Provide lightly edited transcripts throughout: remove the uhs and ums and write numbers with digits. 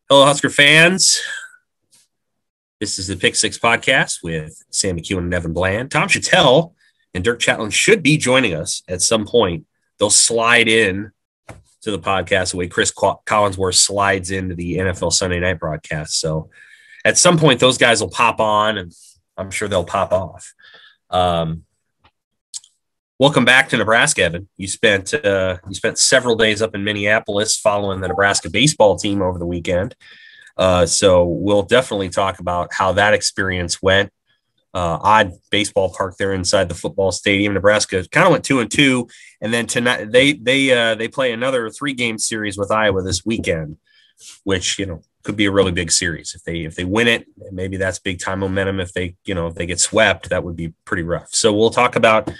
Hello, Husker fans. This is the Pick Six podcast with McKewon and Evan Bland. Tom Chattel and Dirk Chatelain should be joining us at some point. They'll slide in to the podcast the way Chris Collinsworth slides into the NFL Sunday night broadcast. So at some point, those guys will pop on, and I'm sure they'll pop off. Welcome back to Nebraska, Evan. You spent several days up in Minneapolis following the Nebraska baseball team over the weekend. So we'll definitely talk about how that experience went. Odd baseball park there inside the football stadium. Nebraska kind of went 2-2, and then tonight they play another 3-game series with Iowa this weekend, which could be a really big series. If they win it, maybe that's big time momentum. If they get swept, that would be pretty rough. So we'll talk about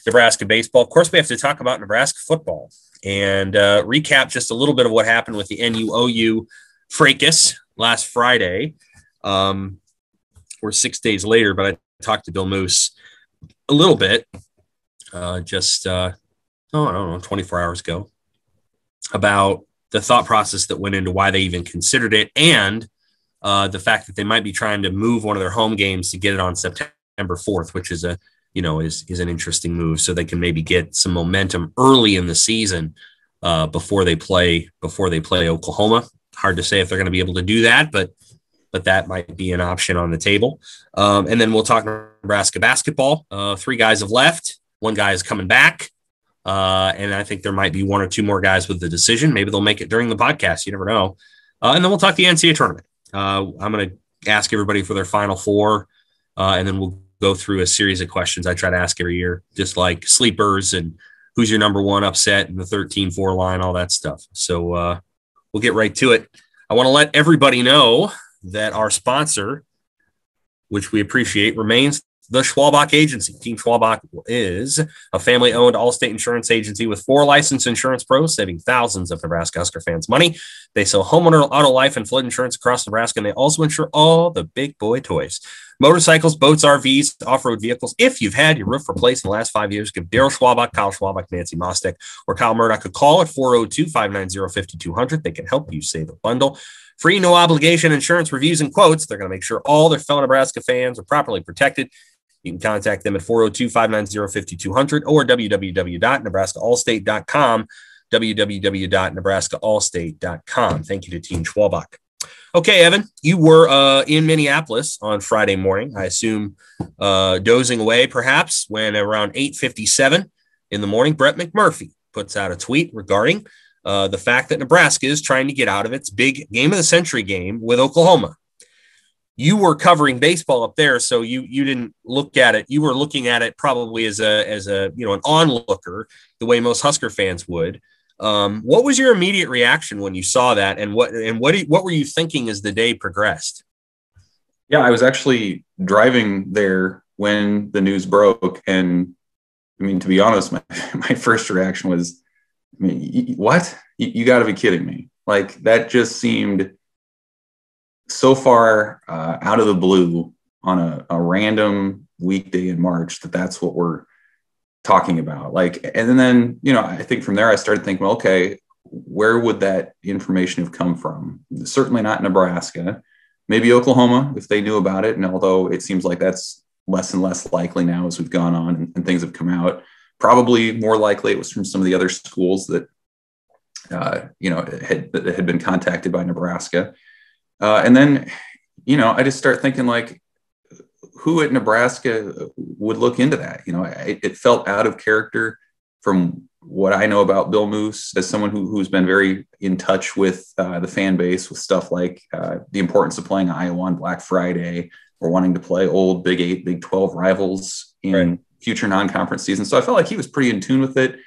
Nebraska baseball. Of course, we have to talk about Nebraska football and recap just a little bit of what happened with the OU fracas last Friday. We're 6 days later, but I talked to Bill Moose a little bit, I don't know, 24 hours ago, about the thought process that went into why they even considered it, and the fact that they might be trying to move one of their home games to get it on September 4th, which is is an interesting move, so they can maybe get some momentum early in the season before they play Oklahoma. Hard to say if they're going to be able to do that, but that might be an option on the table. And then we'll talk Nebraska basketball. 3 guys have left. 1 guy is coming back. And I think there might be 1 or 2 more guys with the decision. Maybe they'll make it during the podcast. You never know. And then we'll talk the Ncaa Tournament. I'm going to ask everybody for their Final Four, and then we'll go through a series of questions I try to ask every year, just like sleepers and who's your number 1 upset in the 13-4 line, all that stuff. So we'll get right to it. I want to let everybody know that our sponsor, which we appreciate, remains the Schwalbach Agency. Team Schwalbach is a family-owned all-state insurance agency with 4 licensed insurance pros, saving thousands of Nebraska Husker fans money. They sell homeowner, auto, life, and flood insurance across Nebraska, and they also insure all the big boy toys. Motorcycles, boats, RVs, off-road vehicles. If you've had your roof replaced in the last 5 years, give Daryl Schwalbach, Kyle Schwalbach, Nancy Mostek, or Kyle Murdoch a call at 402-590-5200. They can help you save a bundle. Free, no obligation insurance reviews and quotes. They're going to make sure all their fellow Nebraska fans are properly protected. You can contact them at 402-590-5200 or www.nebraskaallstate.com, www.nebraskaallstate.com. Thank you to Team Schwalbach. Okay, Evan, you were in Minneapolis on Friday morning, I assume dozing away perhaps, when around 8:57 in the morning, Brett McMurphy puts out a tweet regarding the fact that Nebraska is trying to get out of its big game of the century game with Oklahoma. You were covering baseball up there, so you didn't look at it. You were looking at it probably as an onlooker, the way most Husker fans would. What was your immediate reaction when you saw that, and what were you thinking as the day progressed? Yeah, I was actually driving there when the news broke, and I mean, to be honest, my first reaction was, what? You got to be kidding me! Like, that just seemed so far out of the blue on a random weekday in March that's what we're talking about. Like, and then, I think from there I started thinking, well, okay, where would that information have come from? Certainly not Nebraska, maybe Oklahoma if they knew about it. And although it seems like that's less and less likely now as we've gone on and things have come out, probably more likely it was from some of the other schools that, had been contacted by Nebraska. And then, I just start thinking, like, who at Nebraska would look into that? It felt out of character from what I know about Bill Moose as someone who's been very in touch with the fan base with stuff like the importance of playing Iowa on Black Friday or wanting to play old Big 8, Big 12 rivals in future non-conference seasons. So I felt like he was pretty in tune with it.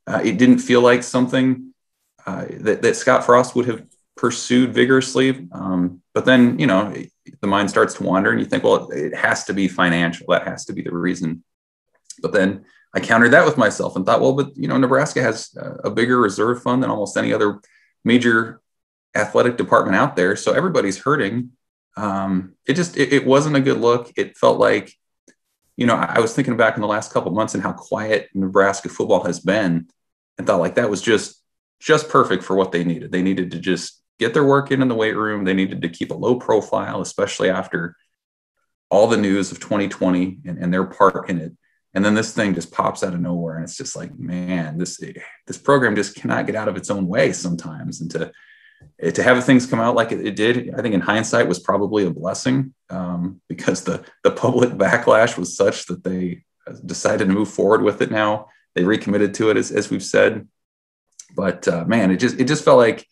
It didn't feel like something that Scott Frost would have pursued vigorously. But then, the mind starts to wander and you think, well, it has to be financial. That has to be the reason. But then I countered that with myself and thought, well, but, Nebraska has a bigger reserve fund than almost any other major athletic department out there. So everybody's hurting. It wasn't a good look. It felt like, I was thinking back in the last couple of months and how quiet Nebraska football has been, and thought like that was just perfect for what they needed. They needed to just get their work in the weight room. They needed to keep a low profile, especially after all the news of 2020 and their part in it. And then this thing just pops out of nowhere. And it's just like, man, this program just cannot get out of its own way sometimes. And to have things come out like it did, I think in hindsight was probably a blessing, because the public backlash was such that they decided to move forward with it. Now they recommitted to it, as we've said. But man, it just felt like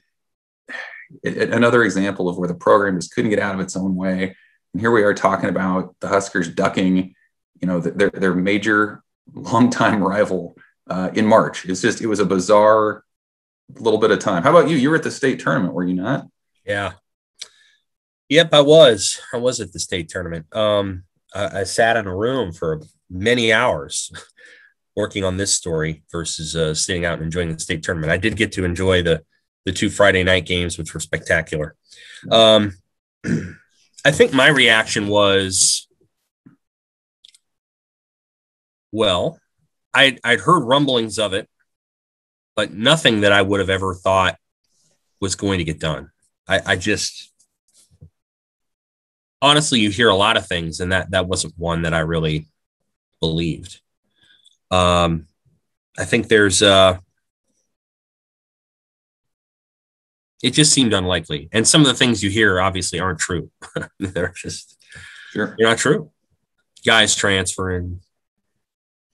another example of where the program just couldn't get out of its own way. And here we are talking about the Huskers ducking, their major longtime rival in March. It was a bizarre little bit of time. How about you? You were at the state tournament, were you not? Yeah. Yep, I was. I was at the state tournament. I sat in a room for many hours working on this story versus sitting out and enjoying the state tournament. I did get to enjoy the 2 Friday night games, which were spectacular. I think my reaction was, well, I'd heard rumblings of it, but nothing that I would have ever thought was going to get done. I just, honestly, you hear a lot of things, and that wasn't one that I really believed. I think there's it just seemed unlikely. And some of the things you hear obviously aren't true. They're not true. Guys transferring,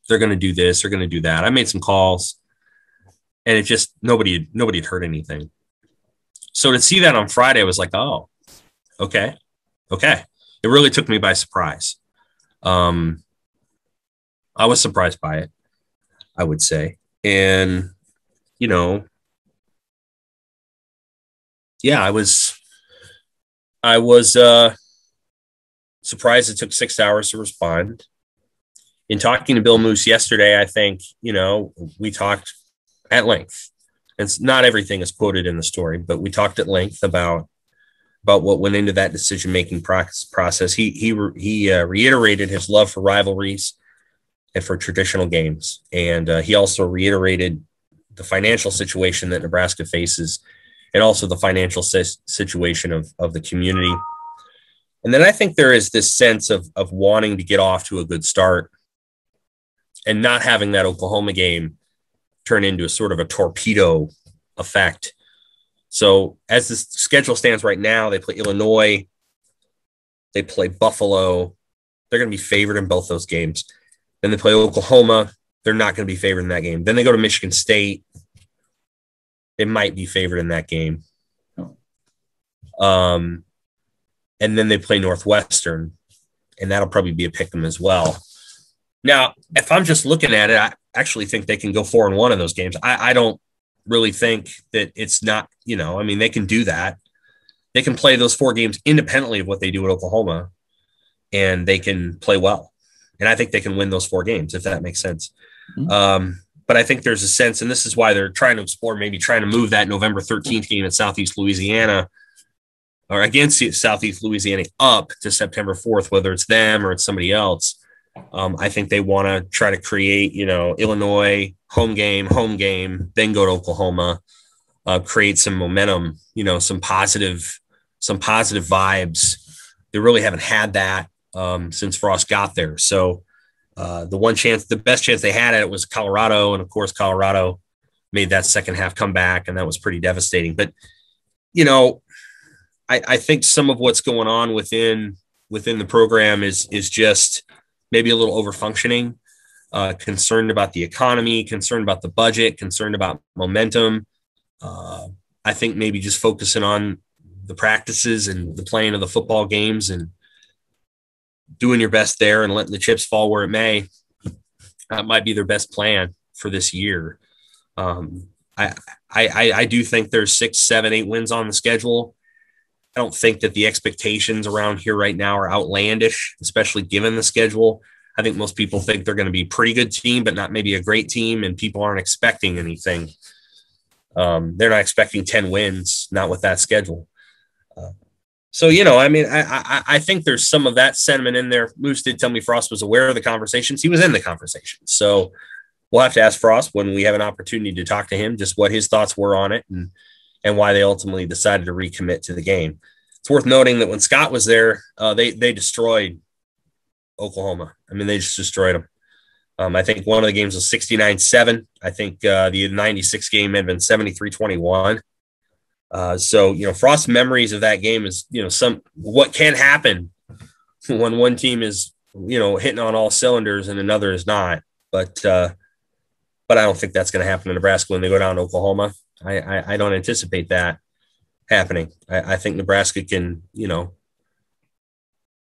they're going to do this, they're going to do that. I made some calls, and it just, nobody had heard anything. So to see that on Friday, I was like, oh, okay. It really took me by surprise. I was surprised by it, I would say. And, yeah, I was surprised it took 6 hours to respond. In talking to Bill Moose yesterday, I think, we talked at length. And not everything is quoted in the story, but we talked at length about what went into that decision-making process. He reiterated his love for rivalries and for traditional games. And he also reiterated the financial situation that Nebraska faces, and also the financial situation of the community. And then I think there is this sense of wanting to get off to a good start and not having that Oklahoma game turn into a sort of a torpedo effect. So as the schedule stands right now, they play Illinois, they play Buffalo. They're going to be favored in both those games. Then they play Oklahoma. They're not going to be favored in that game. Then they go to Michigan State. They might be favored in that game. And then they play Northwestern, and that'll probably be a pick 'em as well. Now, if I'm just looking at it, I actually think they can go 4-1 in those games. I don't really think that it's not, they can do that. They can play those 4 games independently of what they do at Oklahoma, and they can play well. And I think they can win those 4 games, if that makes sense. Mm-hmm. But I think there's a sense, and this is why they're trying to explore, maybe trying to move that November 13th game at Southeast Louisiana, or against Southeast Louisiana, up to September 4th, whether it's them or it's somebody else. I think they want to try to create, Illinois home game, then go to Oklahoma, create some momentum, some positive vibes. They really haven't had that since Frost got there. So the best chance they had at it was Colorado. And of course, Colorado made that second half comeback, and that was pretty devastating. But, I think some of what's going on within the program is just maybe a little overfunctioning, concerned about the economy, concerned about the budget, concerned about momentum. I think maybe just focusing on the practices and the playing of the football games and doing your best there and letting the chips fall where it may. That might be their best plan for this year. I do think there's 6, 7, 8 wins on the schedule. I don't think that the expectations around here right now are outlandish, especially given the schedule. I think most people think they're going to be a pretty good team, but not maybe a great team, and people aren't expecting anything. They're not expecting 10 wins, not with that schedule. I think there's some of that sentiment in there. Moose did tell me Frost was aware of the conversations. He was in the conversation. So we'll have to ask Frost when we have an opportunity to talk to him, just what his thoughts were on it. And, and why they ultimately decided to recommit to the game. It's worth noting that when Scott was there, they destroyed Oklahoma. I mean, they just destroyed them. I think one of the games was 69-7. I think the 96 game had been 73-21. So, Frost's memories of that game is, what can happen when one team is, hitting on all cylinders and another is not. But I don't think that's going to happen in Nebraska when they go down to Oklahoma. I don't anticipate that happening. I think Nebraska can,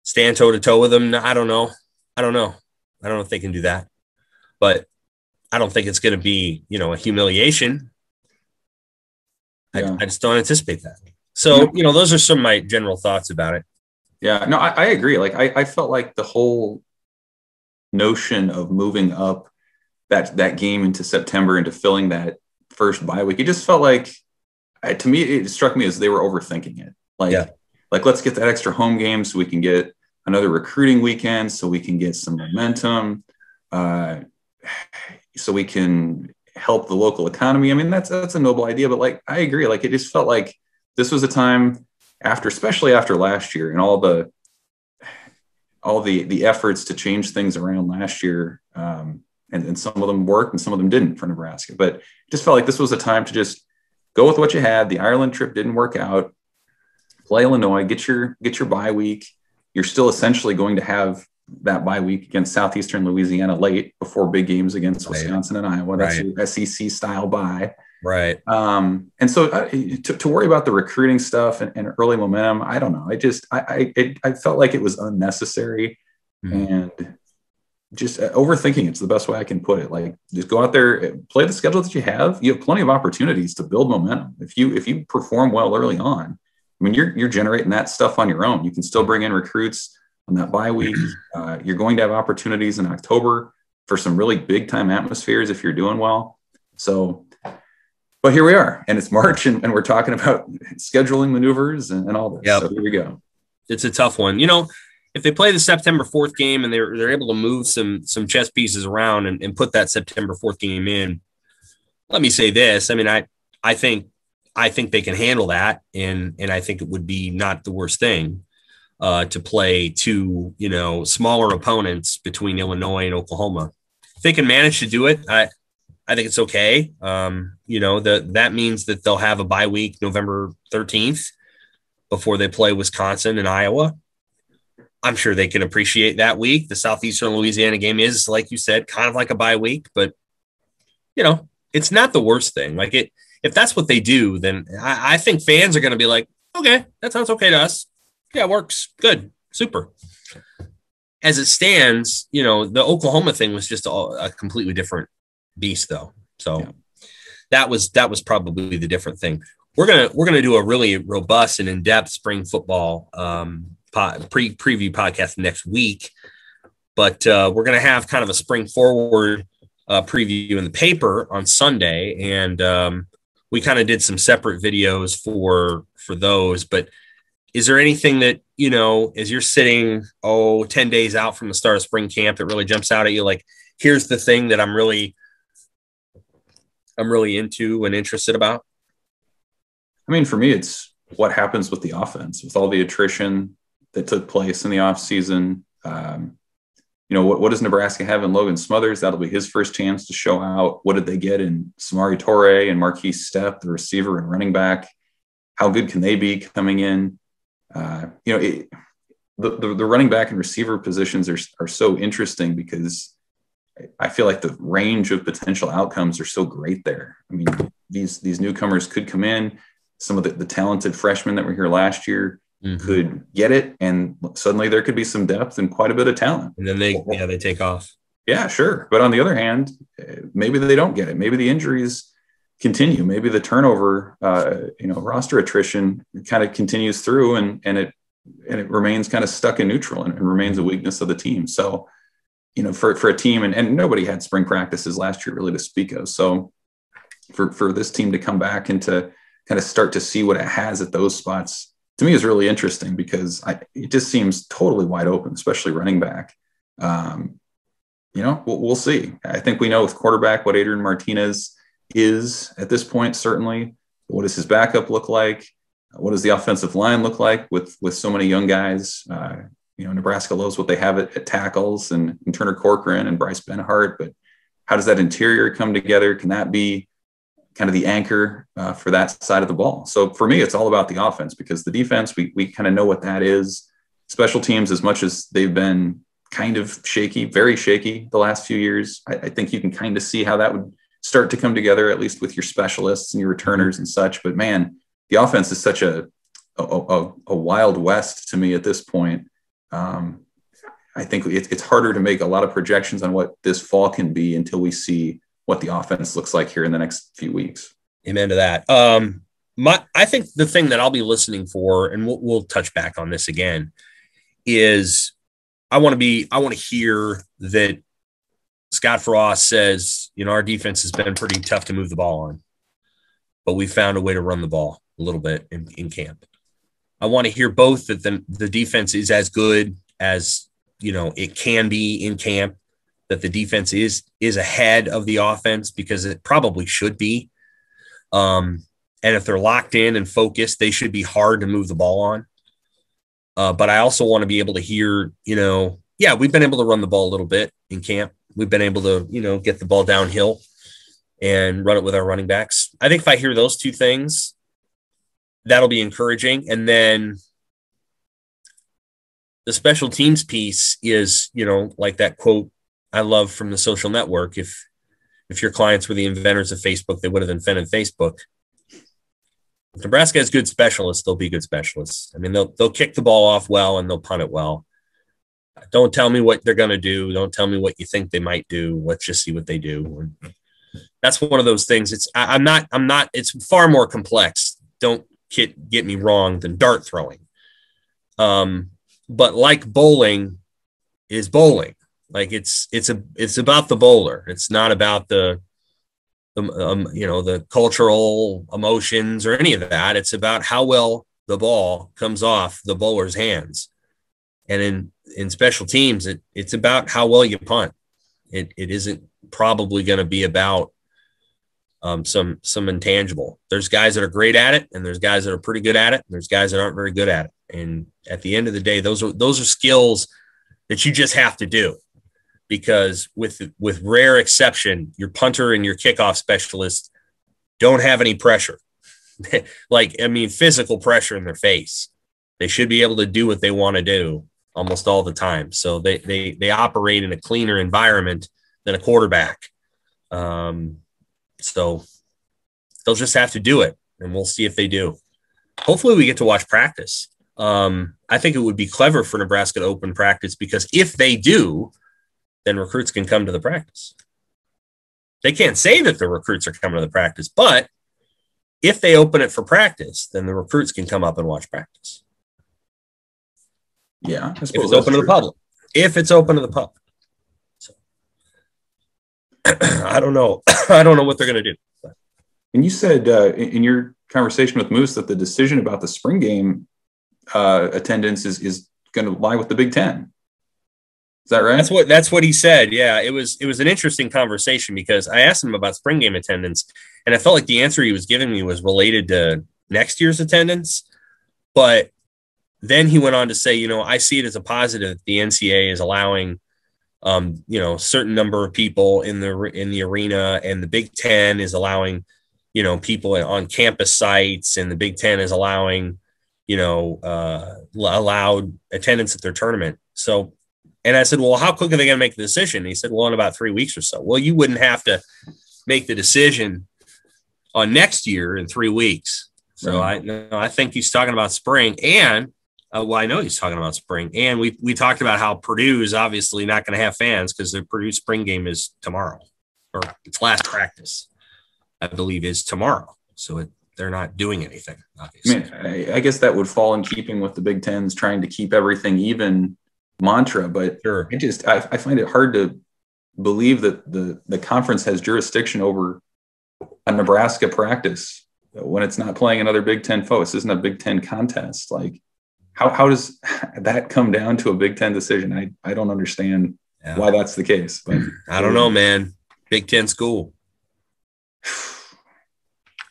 stand toe to toe with them. I don't know if they can do that, but I don't think it's going to be, a humiliation. Yeah. I just don't anticipate that. So, those are some of my general thoughts about it. Yeah, no, I agree. Like, I felt like the whole notion of moving up that game into September, into filling that first bye week, it just felt like, to me, it struck me as they were overthinking it. Like, let's get that extra home game so we can get another recruiting weekend, so we can get some momentum, so we can help the local economy. I mean, that's a noble idea, but like, I agree. Like, it just felt like this was a time especially after last year and all the efforts to change things around last year. And some of them worked and some of them didn't for Nebraska, but it just felt like this was a time to just go with what you had. The Ireland trip didn't work out. Play Illinois, get your bye week. You're still essentially going to have that bye week against Southeastern Louisiana late before big games against Wisconsin and Iowa. That's your SEC style bye. Right. And so to worry about the recruiting stuff and early momentum, I don't know. I felt like it was unnecessary and just overthinking. It's the best way I can put it. Like, just go out there, play the schedule that you have. You have plenty of opportunities to build momentum. If you perform well early on, I mean, you're generating that stuff on your own. You can still bring in recruits on that bye week. You're going to have opportunities in October for some really big time atmospheres if you're doing well. So, but here we are, and it's March, and we're talking about scheduling maneuvers and all this. Yep. So here we go. It's a tough one. If they play the September 4th game and they're able to move some chess pieces around and put that September 4th game in, let me say this. I mean, I think they can handle that, and I think it would be not the worst thing to play two, smaller opponents between Illinois and Oklahoma. If they can manage to do it, I think it's okay. That means that they'll have a bye week November 13th before they play Wisconsin and Iowa. I'm sure they can appreciate that week. The Southeastern Louisiana game is, like you said, kind of like a bye week, but it's not the worst thing. Like, if that's what they do, then I think fans are going to be like, okay, that sounds okay to us. Yeah, it works. Good. Super. As it stands, the Oklahoma thing was just a completely different beast, though. So that was probably the different thing. We're gonna do a really robust and in-depth spring football preview podcast next week, but we're gonna have kind of a spring forward preview in the paper on Sunday, and we kind of did some separate videos for those. But is there anything that, as you're sitting 10 days out from the start of spring camp, that really jumps out at you? Like, here's the thing that I'm really into and interested about? I mean, for me, it's what happens with the offense, with all the attrition that took place in the offseason. What does Nebraska have in Logan Smothers? That'll be his first chance to show out. What did they get in Samari Torre and Marquise Stepp, the receiver and running back? How good can they be coming in? The running back and receiver positions are so interesting because I feel like the range of potential outcomes are so great there. I mean, these newcomers could come in. Some of the talented freshmen that were here last year could get it, and suddenly there could be some depth and quite a bit of talent. And then they take off. Yeah, sure. But on the other hand, maybe they don't get it. Maybe the injuries continue. Maybe the turnover, roster attrition kind of continues through, and it remains kind of stuck in neutral and remains a weakness of the team. So, for a team, and nobody had spring practices last year really to speak of. So for this team to come back and to kind of start to see what it has at those spots, to me, is really interesting because it just seems totally wide open, especially running back. We'll see. I think we know with quarterback what Adrian Martinez is at this point, certainly. What does his backup look like? What does the offensive line look like with so many young guys? Nebraska loves what they have at tackles and Turner Corcoran and Bryce Benhart, but how does that interior come together? Can that be kind of the anchor for that side of the ball? So for me, it's all about the offense, because the defense, we kind of know what that is. Special teams, as much as they've been kind of shaky, very shaky the last few years, I think you can kind of see how that would start to come together, at least with your specialists and your returners and such. But man, the offense is such a wild west to me at this point. I think it's harder to make a lot of projections on what this fall can be until we see what the offense looks like here in the next few weeks. Amen to that. I think the thing that I'll be listening for, and we'll touch back on this again, is I want to hear that Scott Frost says, our defense has been pretty tough to move the ball on, but we found a way to run the ball a little bit in camp. I want to hear both that the defense is as good as, it can be in camp, that the defense is ahead of the offense, because it probably should be. And if they're locked in and focused, they should be hard to move the ball on. But I also want to be able to hear, we've been able to run the ball a little bit in camp. We've been able to, get the ball downhill and run it with our running backs. I think if I hear those two things, that'll be encouraging. And then the special teams piece is, like that quote I love from The Social Network. If your clients were the inventors of Facebook, they would have invented Facebook. If Nebraska has good specialists, they'll be good specialists. I mean, they'll kick the ball off well and they'll punt it well. Don't tell me what they're going to do. Don't tell me what you think they might do. Let's just see what they do. And that's one of those things. It's far more complex. Don't get me wrong than dart throwing. But like bowling is bowling. Like it's about the bowler. It's not about the cultural emotions or any of that. It's about how well the ball comes off the bowler's hands. And in special teams, it's about how well you punt. It isn't probably going to be about some intangible. There's guys that are great at it, and there's guys that are pretty good at it, and there's guys that aren't very good at it. And at the end of the day, those are skills that you just have to do, because with rare exception, your punter and your kickoff specialist don't have any pressure. Physical pressure in their face. They should be able to do what they want to do almost all the time. So they operate in a cleaner environment than a quarterback. So they'll just have to do it, and we'll see if they do. Hopefully we get to watch practice. I think it would be clever for Nebraska to open practice, because if they do, then recruits can come to the practice. They can't say that the recruits are coming to the practice, but if they open it for practice, then the recruits can come up and watch practice. Yeah, if it's open to the public. If it's open to the public. So, I don't know. I don't know what they're going to do. But. And you said in your conversation with Moose that the decision about the spring game attendance is going to lie with the Big Ten. Is that right? That's what he said. Yeah, it was an interesting conversation, because I asked him about spring game attendance, and I felt like the answer he was giving me was related to next year's attendance. But then he went on to say, I see it as a positive. The NCAA is allowing, certain number of people in the arena, and the Big Ten is allowing, people on campus sites, and the Big Ten is allowing, allowed attendance at their tournament. So, and I said, well, how quick are they going to make the decision? And he said, well, in about 3 weeks or so. Well, you wouldn't have to make the decision on next year in 3 weeks. So I think he's talking about spring, and I know he's talking about spring. And we talked about how Purdue is obviously not going to have fans, because the Purdue spring game is tomorrow, or its last practice, I believe, is tomorrow. So they're not doing anything, obviously. I guess that would fall in keeping with the Big Ten's trying to keep everything even mantra, but sure. I find it hard to believe that the conference has jurisdiction over a Nebraska practice when it's not playing another Big Ten foe. This isn't a Big Ten contest. Like, how does that come down to a Big Ten decision? I don't understand why that's the case. But I don't know, man. Big Ten school.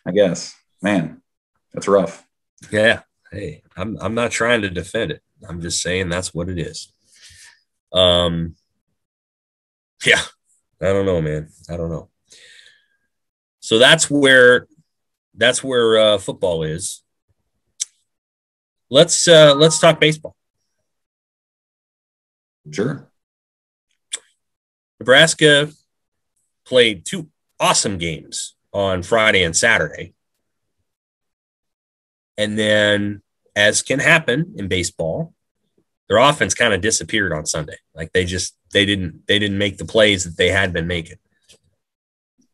I guess. man, that's rough. Yeah. Hey, I'm not trying to defend it. I'm just saying that's what it is. Yeah, I don't know, man. I don't know. So that's where football is. Let's talk baseball. Sure. Nebraska played 2 awesome games on Friday and Saturday. And then, as can happen in baseball, their offense kind of disappeared on Sunday. Like they didn't make the plays that they had been making.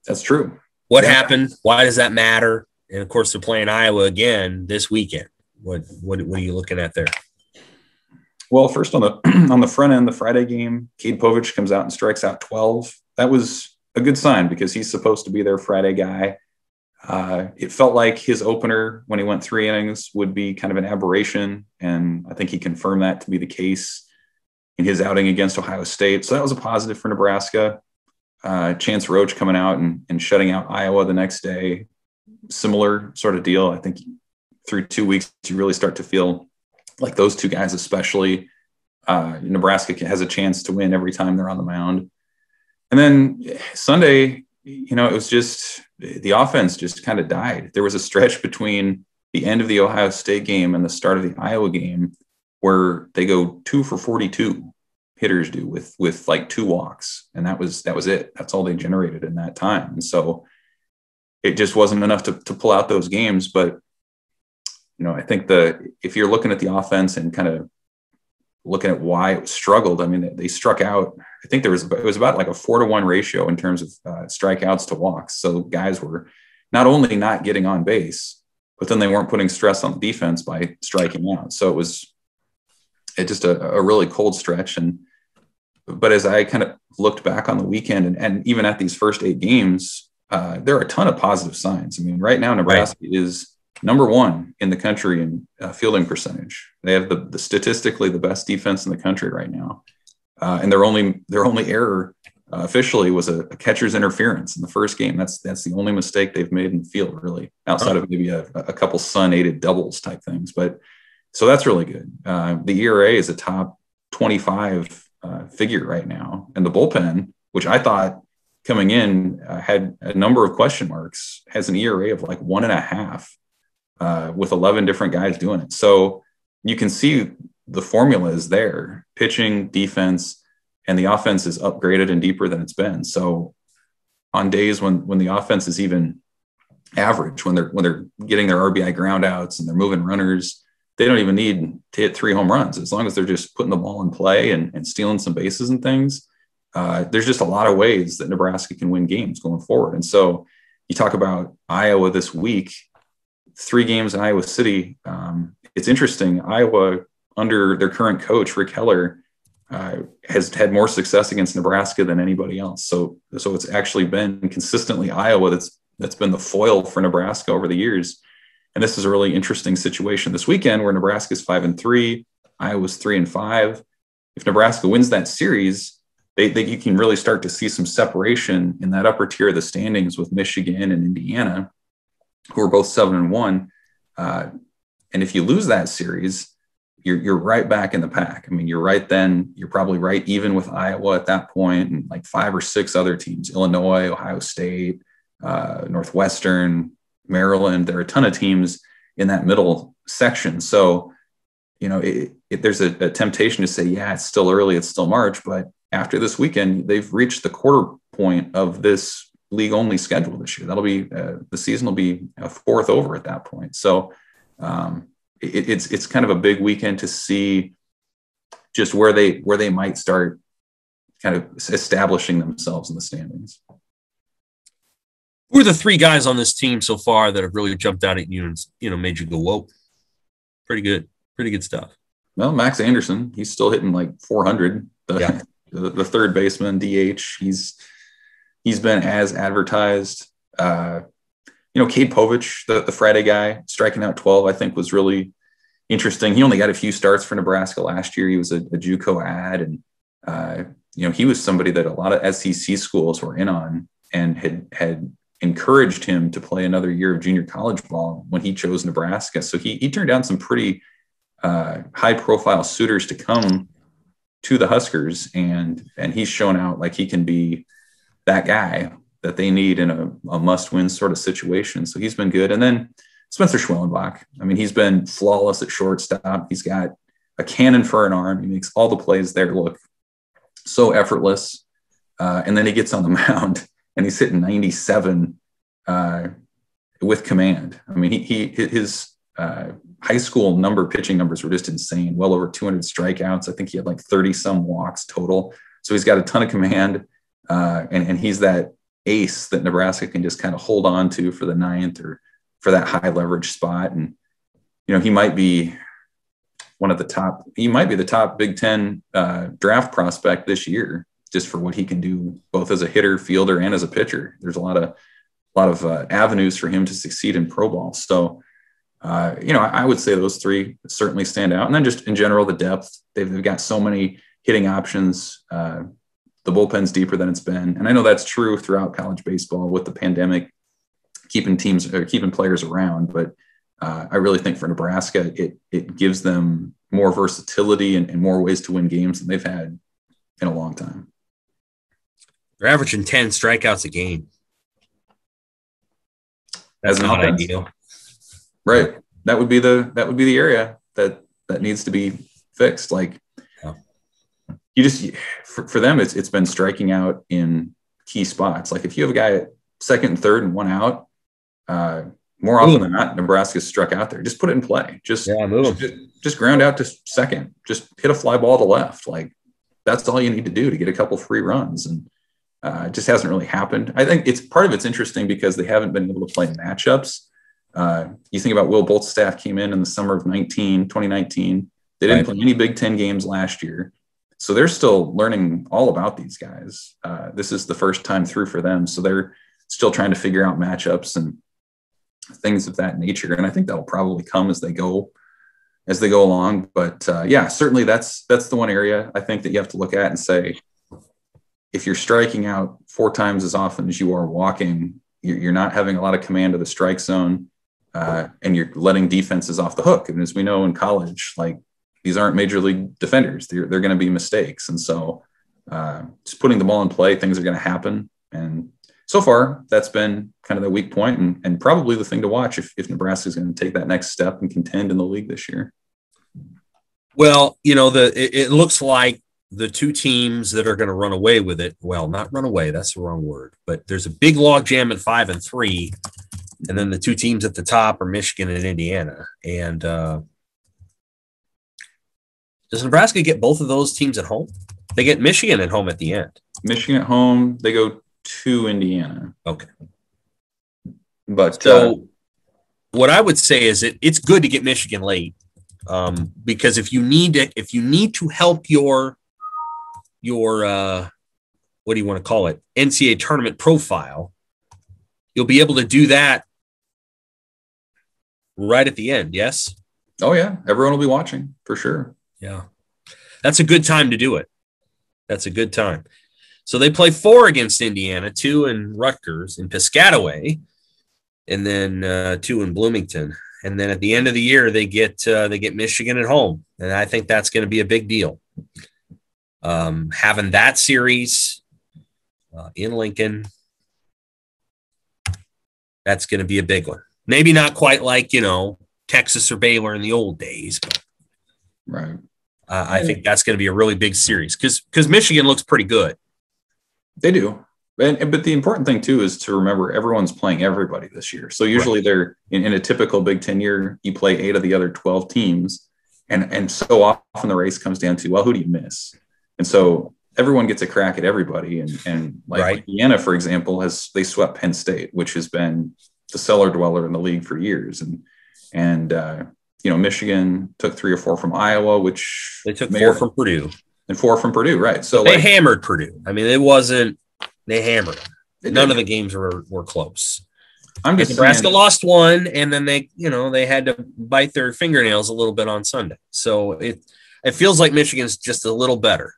That's true. What happened? Why does that matter? And of course, they're playing Iowa again this weekend. What are you looking at there? Well, first on the front end, the Friday game, Cade Povich comes out and strikes out 12. That was a good sign because he's supposed to be their Friday guy. It felt like his opener when he went 3 innings would be kind of an aberration, and I think he confirmed that to be the case in his outing against Ohio State. So that was a positive for Nebraska. Chance Roach coming out and shutting out Iowa the next day, similar sort of deal. I think through 2 weeks, you really start to feel like those 2 guys, especially Nebraska has a chance to win every time they're on the mound. And then Sunday, it was just the offense just kind of died. There was a stretch between the end of the Ohio State game and the start of the Iowa game where they go 2 for 42. Hitters do with like 2 walks. And that was it. That's all they generated in that time. And so it just wasn't enough to pull out those games. But, I think if you're looking at the offense and kind of looking at why it struggled, I mean, they struck out. I think it was about like a 4-to-1 ratio in terms of strikeouts to walks. So guys were not only not getting on base, but then they weren't putting stress on the defense by striking out. So it was just a really cold stretch. But as I kind of looked back on the weekend and even at these first 8 games, there are a ton of positive signs. I mean, right now, Nebraska is number 1 in the country in fielding percentage. They have the statistically the best defense in the country right now. And their only error officially was a catcher's interference in the first game. That's the only mistake they've made in the field, really, outside of maybe a couple Sun-aided doubles type things. But so that's really good. The ERA is a top 25 figure right now. And the bullpen, which I thought coming in had a number of question marks, has an ERA of like 1.5 with 11 different guys doing it. So you can see the formula is there: pitching, defense, and the offense is upgraded and deeper than it's been. So on days when the offense is even average, when they're getting their RBI ground outs and they're moving runners, they don't even need to hit 3 home runs. As long as they're just putting the ball in play and stealing some bases and things, there's just a lot of ways that Nebraska can win games going forward. And so you talk about Iowa this week, 3 games in Iowa City. It's interesting. Iowa, under their current coach, Rick Heller, has had more success against Nebraska than anybody else. So it's actually been consistently Iowa that's been the foil for Nebraska over the years. And this is a really interesting situation this weekend where Nebraska is 5-3, Iowa's 3-5. If Nebraska wins that series, you can really start to see some separation in that upper tier of the standings with Michigan and Indiana, who are both 7-1. And if you lose that series, you're right back in the pack. I mean, you're right then. You're probably right even with Iowa at that point, and like 5 or 6 other teams: Illinois, Ohio State, Northwestern, Maryland. There are a ton of teams in that middle section. So, there's a temptation to say, yeah, it's still early, it's still March, but after this weekend, they've reached the quarter point of this league-only schedule this year. That'll be the season will be a 4th over at that point. So it's kind of a big weekend to see just where they might start kind of establishing themselves in the standings. Who are the 3 guys on this team so far that have really jumped out at you and made you go, whoa? Pretty good stuff. Well, Max Anderson, he's still hitting like 400. The third baseman, DH, he's been as advertised. Cade Povich, the Friday guy, striking out 12, I think was really interesting. He only got a few starts for Nebraska last year. He was a JUCO ad, and he was somebody that a lot of SEC schools were in on and had encouraged him to play another year of junior college ball when he chose Nebraska. So he turned down some pretty high profile suitors to come to the Huskers, and he's shown out like he can be that guy that they need in a must-win sort of situation. So he's been good. And then Spencer Schwellenbach, I mean, he's been flawless at shortstop. He's got a cannon for an arm. He makes all the plays there look so effortless. And then he gets on the mound and he's hitting 97 with command. I mean, his high school pitching numbers were just insane. Well over 200 strikeouts. I think he had like 30 some walks total. So he's got a ton of command. And he's that ace that Nebraska can just kind of hold on to for the ninth or for that high leverage spot. And, you know, he might be the top Big Ten draft prospect this year, just for what he can do both as a hitter, fielder, and as a pitcher. There's a lot of avenues for him to succeed in pro ball. So, you know, I would say those three certainly stand out. And then just in general, the depth, they've got so many hitting options. The bullpen's deeper than it's been. And I know that's true throughout college baseball with the pandemic, keeping players around. But I really think for Nebraska, it gives them more versatility and more ways to win games than they've had in a long time. They're averaging 10 strikeouts a game. That's not ideal. Right. That would be the area that needs to be fixed. Like, you just, for them, it's been striking out in key spots. Like if you have a guy at second and third and one out, more often than not, Nebraska's struck out there. Just put it in play. Just ground out to second. Just hit a fly ball to left. Like that's all you need to do to get a couple free runs. And it just hasn't really happened. I think it's interesting because they haven't been able to play matchups. You think about Will Bolt's staff came in the summer of 2019. They didn't play any Big Ten games last year. So they're still learning all about these guys. This is the first time through for them. So they're still trying to figure out matchups and things of that nature. And I think that'll probably come as they go along. But yeah, certainly that's the one area I think that you have to look at and say, if you're striking out 4 times as often as you are walking, you're not having a lot of command of the strike zone, and you're letting defenses off the hook. And as we know in college, like, these aren't major league defenders. They're going to be mistakes. And so just putting the ball in play, things are going to happen. And so far, that's been kind of the weak point and probably the thing to watch if Nebraska is going to take that next step and contend in the league this year. Well, you know, it looks like the two teams that are going to run away with it, well, not run away, that's the wrong word, but there's a big log jam at 5 and 3. And then the two teams at the top are Michigan and Indiana. And does Nebraska get both of those teams at home? They get Michigan at home at the end. Michigan at home, they go to Indiana. Okay. But so what I would say is it's good to get Michigan late, because if you need to help your what do you want to call it, NCAA tournament profile, you'll be able to do that right at the end. Yes. Oh yeah, everyone will be watching for sure. Yeah, that's a good time to do it. That's a good time. So they play 4 against Indiana, 2 in Rutgers, in Piscataway, and then 2 in Bloomington. And then at the end of the year, they get Michigan at home, and I think that's going to be a big deal. Having that series in Lincoln, that's going to be a big one. Maybe not quite like, you know, Texas or Baylor in the old days, but right. I think that's going to be a really big series because Michigan looks pretty good. They do. But the important thing, too, is to remember everyone's playing everybody this year. So usually they're in a typical Big Ten year, you play 8 of the other 12 teams. And so often the race comes down to, well, who do you miss? And so everyone gets a crack at everybody. And Indiana, for example, they swept Penn State, which has been the cellar dweller in the league for years. And you know, Michigan took 3 or 4 from Iowa, which they took 4 from Purdue. And 4 from Purdue, right? So they hammered Purdue. I mean, they hammered them. None of the games were close. Nebraska lost 1, and then they had to bite their fingernails a little bit on Sunday. So it feels like Michigan's just a little better.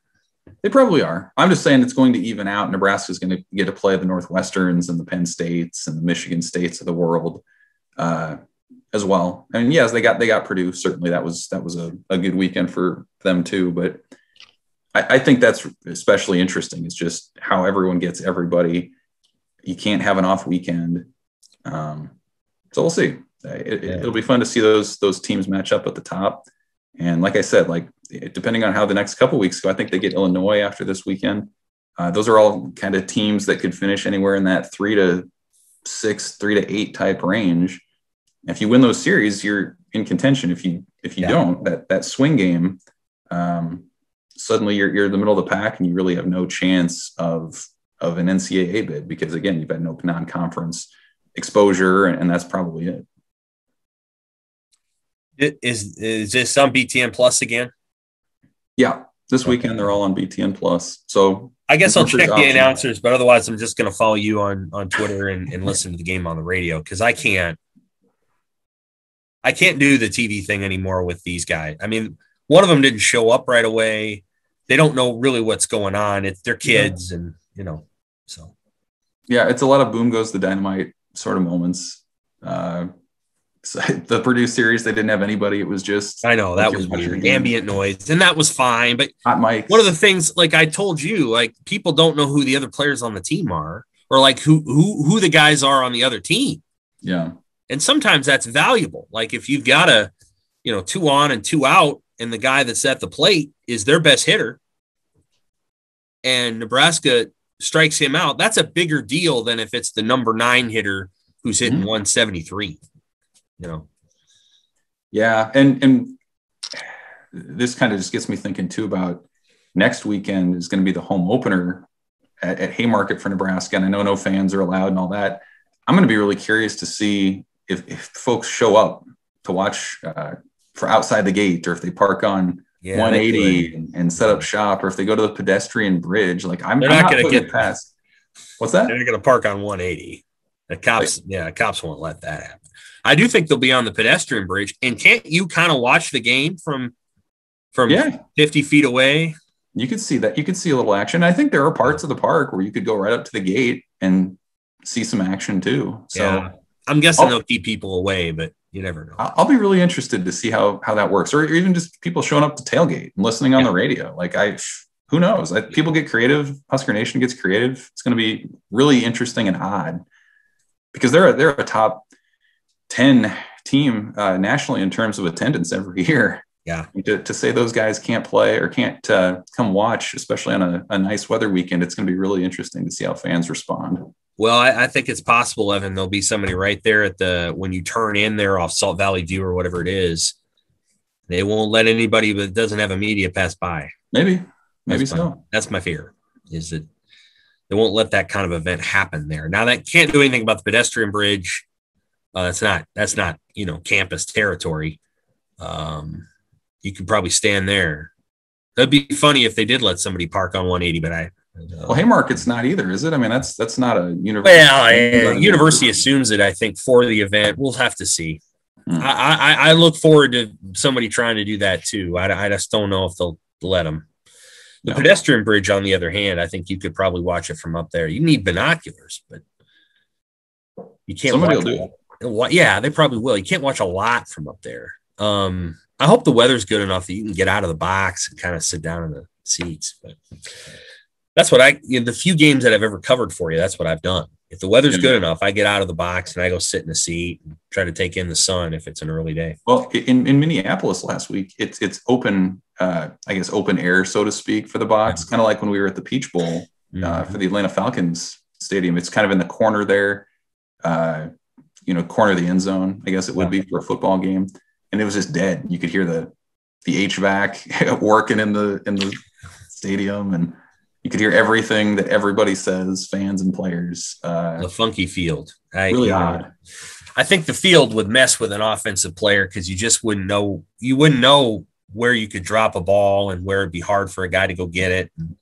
They probably are. I'm just saying it's going to even out. Nebraska's going to get to play the Northwesterns and the Penn States and the Michigan States of the world as well. I mean, yes, they got Purdue. Certainly, that was a good weekend for them too. But I think that's especially interesting. It's just how everyone gets everybody. You can't have an off weekend. So we'll see. It'll be fun to see those teams match up at the top. And like I said, like depending on how the next couple weeks go, I think they get Illinois after this weekend. Those are all kind of teams that could finish anywhere in that 3 to 6, 3 to 8 type range. If you win those series, you're in contention. If you don't, that swing game, suddenly you're in the middle of the pack and you really have no chance of an NCAA bid because again, you've had no non-conference exposure, and that's probably it. Is this on BTN Plus again? Yeah, this weekend they're all on BTN Plus. So I guess I'll check the announcers, but otherwise I'm just going to follow you on Twitter and listen to the game on the radio because I can't do the TV thing anymore with these guys. I mean, one of them didn't show up right away. They don't know really what's going on. It's their kids, and so. Yeah, it's a lot of boom goes the dynamite sort of moments. So the Purdue series, they didn't have anybody. It was just that was weird. Ambient noise, and that was fine. But hot mics. One of the things, like I told you, like people don't know who the other players on the team are, or like who the guys are on the other team. Yeah, and sometimes that's valuable. Like if you've got 2 on and 2 out, and the guy that's at the plate is their best hitter, and Nebraska strikes him out, that's a bigger deal than if it's the number 9 hitter who's hitting 173. Yeah. And this kind of just gets me thinking too about next weekend is going to be the home opener at Haymarket for Nebraska. And I know no fans are allowed and all that. I'm going to be really curious to see if folks show up to watch for outside the gate, or if they park on 180 and set up shop, or if they go to the pedestrian bridge. Like I'm not going to get past. What's that? They're going to park on 180. The cops won't let that happen. I do think they'll be on the pedestrian bridge. And can't you kind of watch the game from 50 feet away? You could see that. You could see a little action. I think there are parts of the park where you could go right up to the gate and see some action too. So I'm guessing they'll keep people away, but you never know. I'll be really interested to see how that works, or even just people showing up to tailgate and listening on the radio. Like who knows? People get creative. Husker Nation gets creative. It's going to be really interesting and odd because they're a top 10 team nationally in terms of attendance every year. Yeah. To say those guys can't play or can't come watch, especially on a nice weather weekend, it's going to be really interesting to see how fans respond. Well, I think it's possible, Evan. There'll be somebody right there when you turn in there off Salt Valley View or whatever it is. They won't let anybody that doesn't have a media pass by. Maybe so. That's my fear, is that they won't let that kind of event happen there. Now, that can't do anything about the pedestrian bridge. That's not campus territory. You could probably stand there. That'd be funny if they did let somebody park on 180, but well, Haymarket's not either, is it? I mean, that's not a university. Well, university assumes it, I think, for the event. We'll have to see. I look forward to somebody trying to do that too. I just don't know if they'll let them. The pedestrian bridge, on the other hand, I think you could probably watch it from up there. You need binoculars, but you can't. Somebody will do it. Yeah, they probably will. You can't watch a lot from up there. I hope the weather's good enough that you can get out of the box and kind of sit down in the seats. But that's what the few games that I've ever covered for you, that's what I've done. If the weather's good enough, I get out of the box and I go sit in a seat and try to take in the sun if it's an early day. Well, in Minneapolis last week, it's open, I guess, open air, so to speak, for the box, kind of like when we were at the Peach Bowl for the Atlanta Falcons stadium. It's kind of in the corner there, corner of the end zone, I guess it would be for a football game. And it was just dead. You could hear the HVAC working in the stadium, and you could hear everything that everybody says, fans and players. The funky field. Really odd. I think the field would mess with an offensive player because you just wouldn't know. You wouldn't know where you could drop a ball and where it'd be hard for a guy to go get it. And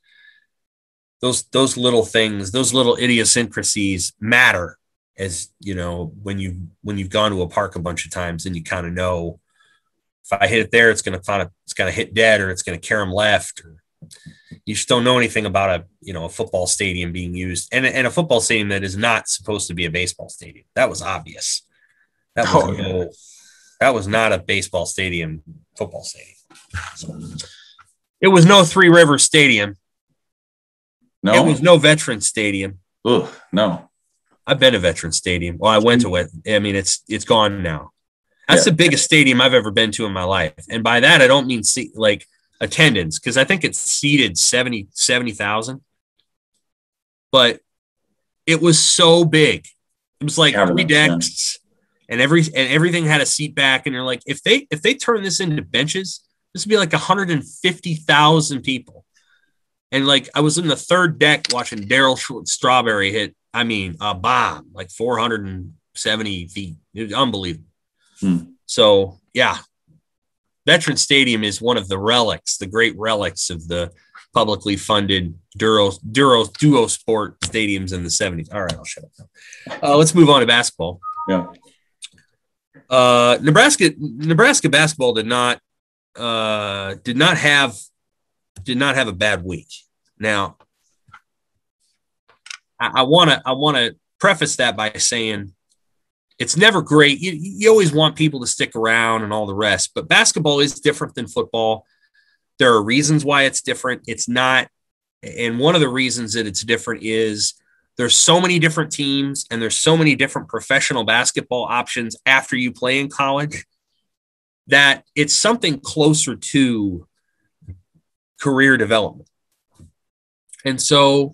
those little things, those little idiosyncrasies matter. As you know, when you've gone to a park a bunch of times, and you kind of know if I hit it there, it's going to hit dead, or it's going to carry him left, or You just don't know anything about a football stadium being used, and a football stadium that is not supposed to be a baseball stadium. That was obvious. That was not a baseball stadium, football stadium. So, it was no Three Rivers Stadium. No, it was no Veterans Stadium. Ugh, no. I've been to Veterans Stadium. Well, I went to it. I mean, it's gone now. That's the biggest stadium I've ever been to in my life. And by that, I don't mean like attendance, because I think it's seated 70,000. But it was so big. It was like 3 decks, and everything had a seat back. And you're like, if they turn this into benches, this would be like 150,000 people. And like, I was in the 3rd deck watching Daryl Strawberry hit, I mean, a bomb, like 470 feet. It was unbelievable. So, yeah, Veteran Stadium is one of the relics, the great relics of the publicly funded duo sport stadiums in the 70s. All right, I'll shut up now. Let's move on to basketball. Yeah. Nebraska basketball did not have a bad week. Now, I want to preface that by saying it's never great. You always want people to stick around and all the rest, but basketball is different than football. There are reasons why it's different. It's not, and one of the reasons that it's different is there's so many different teams and there's so many different professional basketball options after you play in college that it's something closer to career development. And so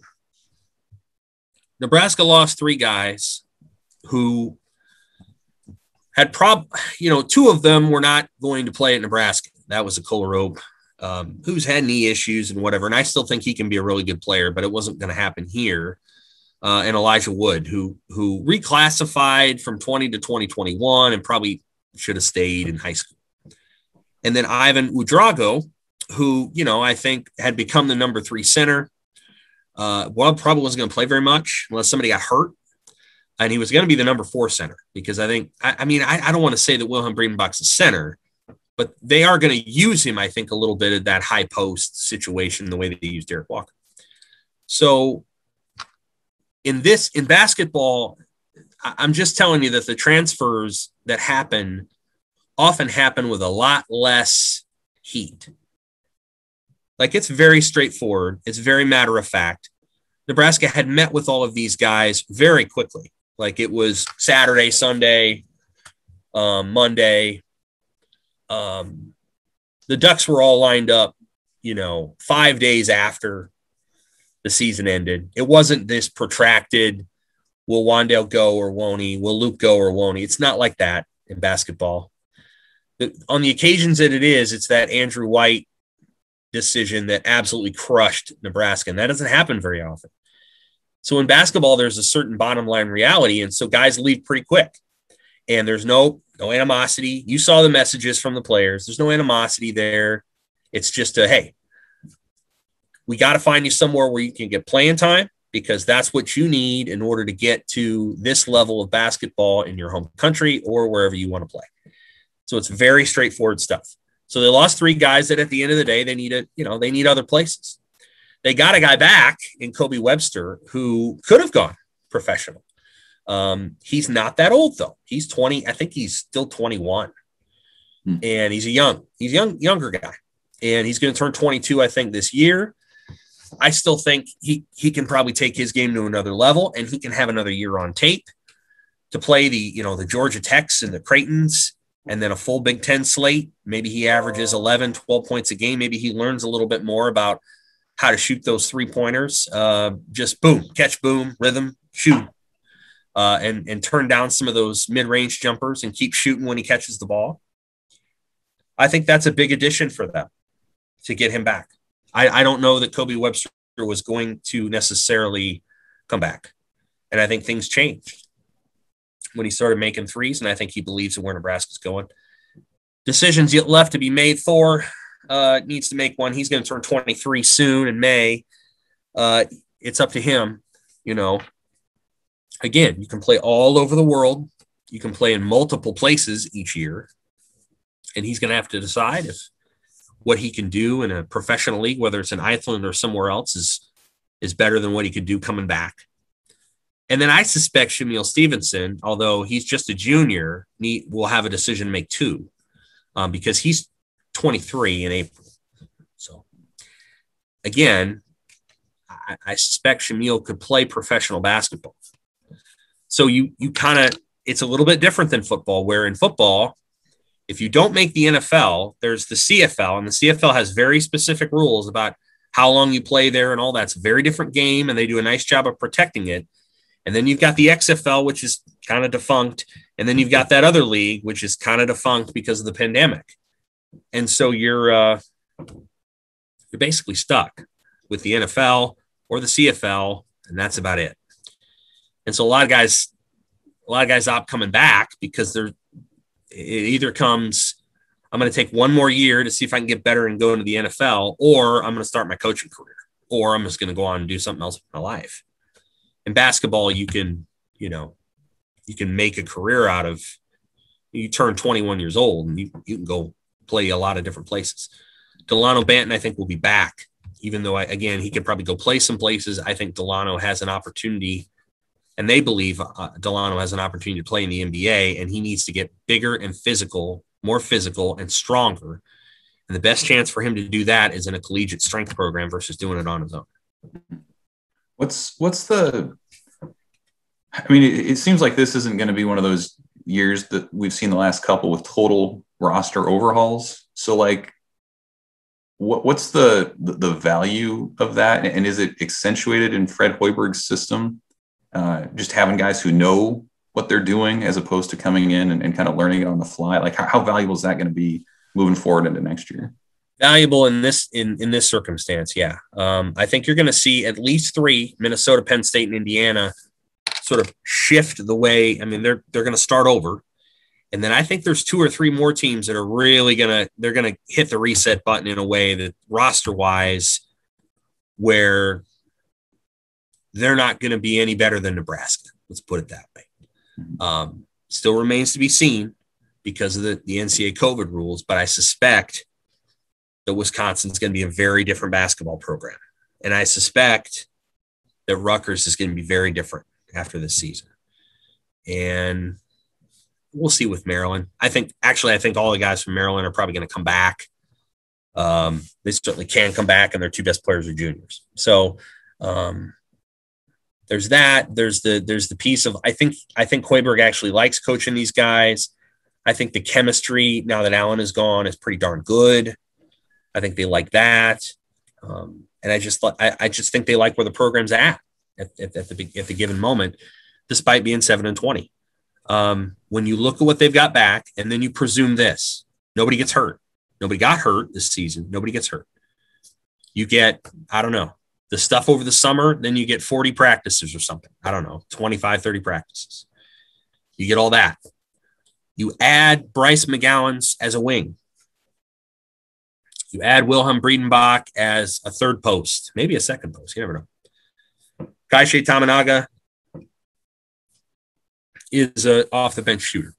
Nebraska lost 3 guys who had 2 of them were not going to play at Nebraska. That was a Kolarope, who's had knee issues and whatever. And I still think he can be a really good player, but it wasn't going to happen here. And Elijah Wood, who reclassified from 20 to 2021 and probably should have stayed in high school. And then Ivan Udrago, who, I think had become the number 3 center. Probably wasn't going to play very much unless somebody got hurt. And he was going to be the number 4 center because I think, I don't want to say that Wilhelm Bredenbach's a center, but they are going to use him, I think, a little bit at that high post situation, the way that they used Derek Walker. So in basketball, I'm just telling you that the transfers that often happen with a lot less heat. Like, it's very straightforward. It's very matter of fact. Nebraska had met with all of these guys very quickly. Like, it was Saturday, Sunday, Monday. The Ducks were all lined up, 5 days after the season ended. It wasn't this protracted, will Wandale go or won't he? Will Luke go or won't he? It's not like that in basketball. On the occasions that it is, it's that Andrew White decision that absolutely crushed Nebraska, and that doesn't happen very often. So in basketball, there's a certain bottom line reality, and so guys leave pretty quick, and there's no animosity. You saw the messages from the players. There's no animosity there. It's just hey, we got to find you somewhere where you can get playing time, because that's what you need in order to get to this level of basketball in your home country or wherever you want to play. So it's very straightforward stuff. So they lost 3 guys that at the end of the day, they need other places. They got a guy back in Kobe Webster who could have gone professional. He's not that old though. He's 20. I think he's still 21 and he's younger guy, and he's going to turn 22, I think, this year. I still think he can probably take his game to another level, and he can have another year on tape to play the Georgia Techs and the Creightons, and then a full Big Ten slate. Maybe he averages 11, 12 points a game. Maybe he learns a little bit more about how to shoot those 3-pointers. Just boom, catch, boom, rhythm, shoot, and turn down some of those mid-range jumpers and keep shooting when he catches the ball. I think that's a big addition for them to get him back. I don't know that Kobe Webster was going to necessarily come back. And I think things changed when he started making threes, and I think he believes in where Nebraska's going. Decisions yet left to be made. Thor needs to make one. He's going to turn 23 soon in May. It's up to him. Again, you can play all over the world. You can play in multiple places each year, and he's going to have to decide if what he can do in a professional league, whether it's in Iceland or somewhere else, is better than what he could do coming back. And then I suspect Shamil Stevenson, although he's just a junior, will have a decision to make too, because he's 23 in April. So again, I suspect Shamil could play professional basketball. So you kind of, it's a little bit different than football, where in football, if you don't make the NFL, there's the CFL, and the CFL has very specific rules about how long you play there and all that. It's a very different game, and they do a nice job of protecting it. And then you've got the XFL, which is kind of defunct. And then you've got that other league, which is kind of defunct because of the pandemic. And so you're basically stuck with the NFL or the CFL, and that's about it. And so a lot of guys opt coming back because it either comes, I'm going to take one more year to see if I can get better and go into the NFL, or I'm going to start my coaching career, or I'm just going to go on and do something else with my life. In basketball, you can make a career out of, you turn 21 years old and you can go play a lot of different places. Delano Banton, I think, will be back, even though, again, he could probably go play some places. I think Delano has an opportunity, and they believe Delano has an opportunity to play in the NBA, and he needs to get bigger and more physical and stronger. And the best chance for him to do that is in a collegiate strength program versus doing it on his own. What's the, I mean, it seems like this isn't going to be one of those years that we've seen the last couple with total roster overhauls. So like, what's the value of that? And is it accentuated in Fred Hoiberg's system? Just having guys who know what they're doing as opposed to coming in and kind of learning it on the fly. Like how valuable is that going to be moving forward into next year? Valuable in this circumstance, yeah. I think you're going to see at least 3, Minnesota, Penn State, and Indiana, sort of shift the way. I mean, they're going to start over, and then I think there's 2 or 3 more teams that are really going to hit the reset button in a way that roster wise, where they're not going to be any better than Nebraska. Let's put it that way. Still remains to be seen because of the NCAA COVID rules, but I suspect that Wisconsin's going to be a very different basketball program. And I suspect that Rutgers is going to be very different after this season. And we'll see with Maryland. I think all the guys from Maryland are probably going to come back. They certainly can come back, and their 2 best players are juniors. So there's that. There's the piece of, I think Hoiberg actually likes coaching these guys. I think the chemistry, now that Allen is gone, is pretty darn good. I think they like that, and I just think they like where the program's at the given moment, despite being 7-20. When you look at what they've got back, and then you presume this: nobody gets hurt. Nobody got hurt this season. Nobody gets hurt. You get, I don't know, the stuff over the summer, then you get 40 practices or something. I don't know, 25, 30 practices. You get all that. You add Bryce McGowan's as a wing. You add Wilhelm Breedenbach as a third post, maybe a second post. You never know. Kaishe Tamanaga is an off-the-bench shooter.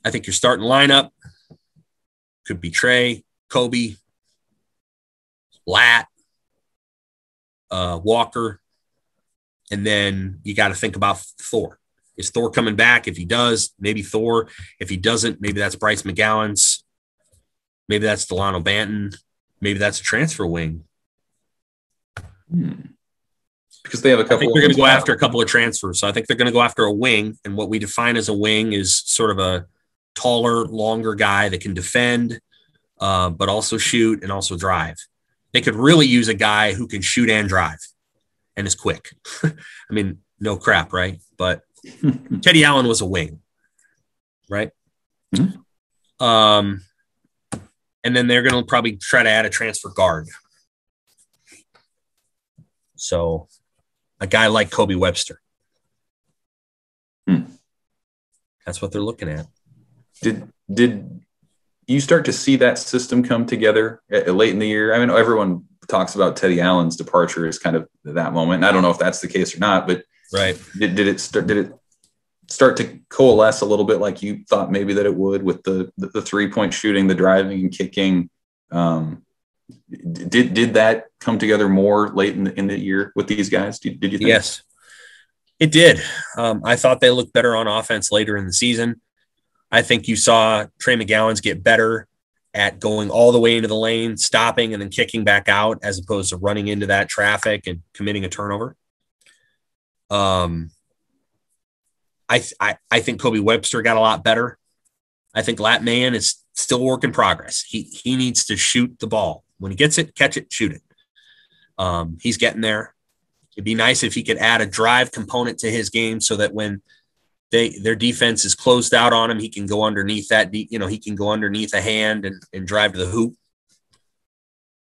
I think your starting lineup could be Trey, Kobe, Lat, Walker, and then you got to think about Thor. Is Thor coming back? If he does, maybe Thor. If he doesn't, maybe that's Bryce McGowan's. Maybe that's Delano Banton. Maybe that's a transfer wing. Because they have a couple. I think they're going to go after a couple of transfers. So I think they're going to go after a wing. And what we define as a wing is sort of a taller, longer guy that can defend, but also shoot and also drive. They could really use a guy who can shoot and drive and is quick. I mean, no crap, right? But Teddy Allen was a wing, right? Mm-hmm. And then they're going to probably try to add a transfer guard. So a guy like Kobe Webster. That's what they're looking at. Did you start to see that system come together late in the year? I mean, everyone talks about Teddy Allen's departure as kind of that moment. And I don't know if that's the case or not, but right. Did it start to coalesce a little bit like you thought maybe that it would with the 3-point shooting, the driving and kicking? Did that come together more late in the year with these guys? Did you think? Yes, it did. I thought they looked better on offense later in the season. I think you saw Trey McGowan's get better at going all the way into the lane, stopping, and then kicking back out, as opposed to running into that traffic and committing a turnover. I think Kobe Webster got a lot better. I think Lat Mayen is still a work in progress. He needs to shoot the ball. When he gets it, catch it, shoot it. He's getting there. It'd be nice if he could add a drive component to his game so that when their defense is closed out on him, he can go underneath that, he can go underneath a hand and drive to the hoop.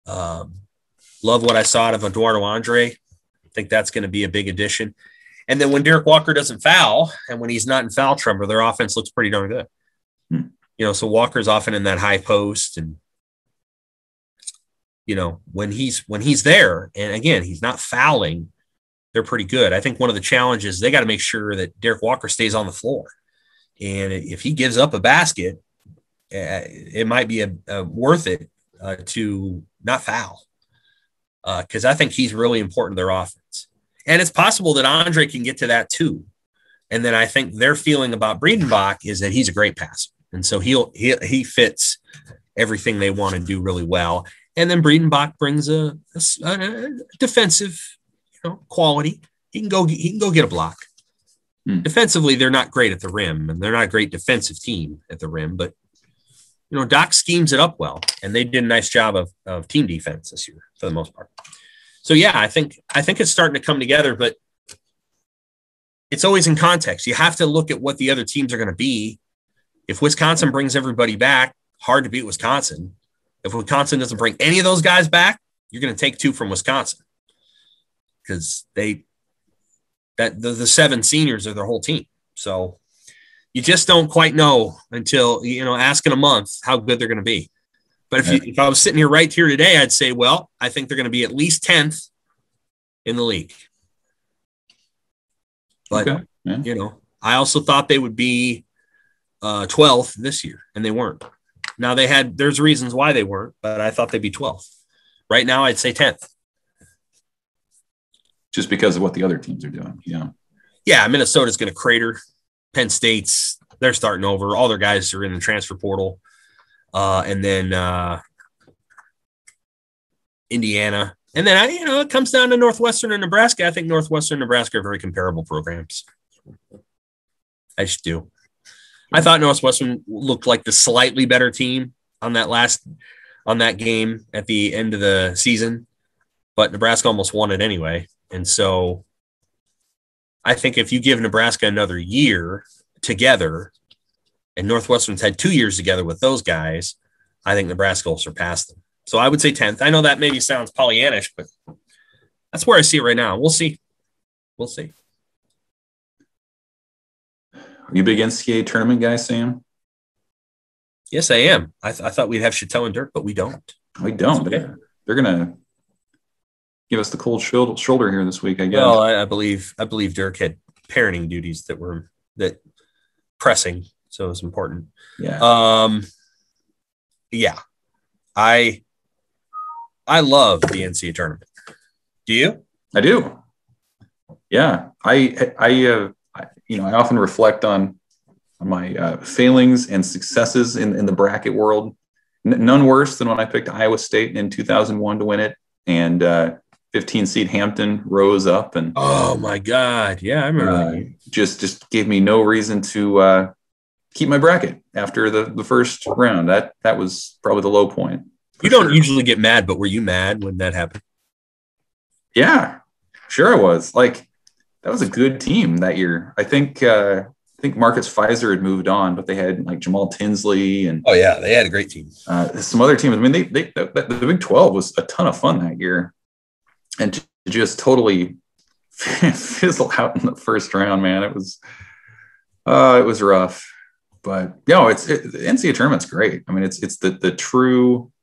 Love what I saw out of Eduardo Andre. I think that's going to be a big addition. And then when Derek Walker doesn't foul and when he's not in foul trouble, their offense looks pretty darn good. So Walker's often in that high post, and when he's there, and again, he's not fouling, they're pretty good. I think one of the challenges, they got to make sure that Derek Walker stays on the floor. And if he gives up a basket, it might be worth it to not foul, because I think he's really important to their offense. And it's possible that Andre can get to that too. And then I think their feeling about Breedenbach is that he's a great passer. And so he fits everything they want to do really well. And then Breedenbach brings a defensive quality. He can go get a block. Defensively, they're not great at the rim, and they're not a great defensive team at the rim, but Doc schemes it up well, and they did a nice job of team defense this year for the most part. So yeah, I think it's starting to come together, but it's always in context. You have to look at what the other teams are going to be. If Wisconsin brings everybody back, hard to beat Wisconsin. If Wisconsin doesn't bring any of those guys back, you're going to take 2 from Wisconsin, because the 7 seniors are their whole team. So you just don't quite know until, ask in a month how good they're going to be. But if I was sitting here right here today, I'd say, well, I think they're going to be at least 10th in the league. But, I also thought they would be 12th this year, and they weren't. Now there's reasons why they weren't, but I thought they'd be 12th. Right now, I'd say 10th. Just because of what the other teams are doing. Yeah. Minnesota's going to crater. Penn State's, they're starting over. All their guys are in the transfer portal. And then Indiana. And then, it comes down to Northwestern and Nebraska. I think Northwestern and Nebraska are very comparable programs. I just do. I thought Northwestern looked like the slightly better team on that game at the end of the season, but Nebraska almost won it anyway. And so I think if you give Nebraska another year together, and Northwestern's had 2 years together with those guys, I think Nebraska will surpass them. So I would say 10th. I know that maybe sounds Pollyannish, but that's where I see it right now. We'll see. Are you a big Ncaa tournament guy, Sam? Yes, I am. I thought we'd have Chateau and Dirk, but we don't. We don't. Okay. They're going to give us the cold shoulder here this week, I guess. Well, I believe Dirk had parenting duties that pressing, so it was important. Yeah. Yeah. I love the Ncaa tournament. Do you? I do. Yeah. I often reflect on my failings and successes in the bracket world. None worse than when I picked Iowa State in 2001 to win it, and 15 seed Hampton rose up, and oh my God, yeah, I remember that. Just gave me no reason to keep my bracket after the first round. That was probably the low point. You don't usually get mad, but were you mad when that happened? Yeah, sure I was. Like, that was a good team that year. I think Marcus Fizer had moved on, but they had like Jamal Tinsley and they had a great team. Some other teams. I mean, the Big 12 was a ton of fun that year, and to just totally fizzle out in the first round, man. It was rough, but the NCAA tournament's great. I mean, it's the true.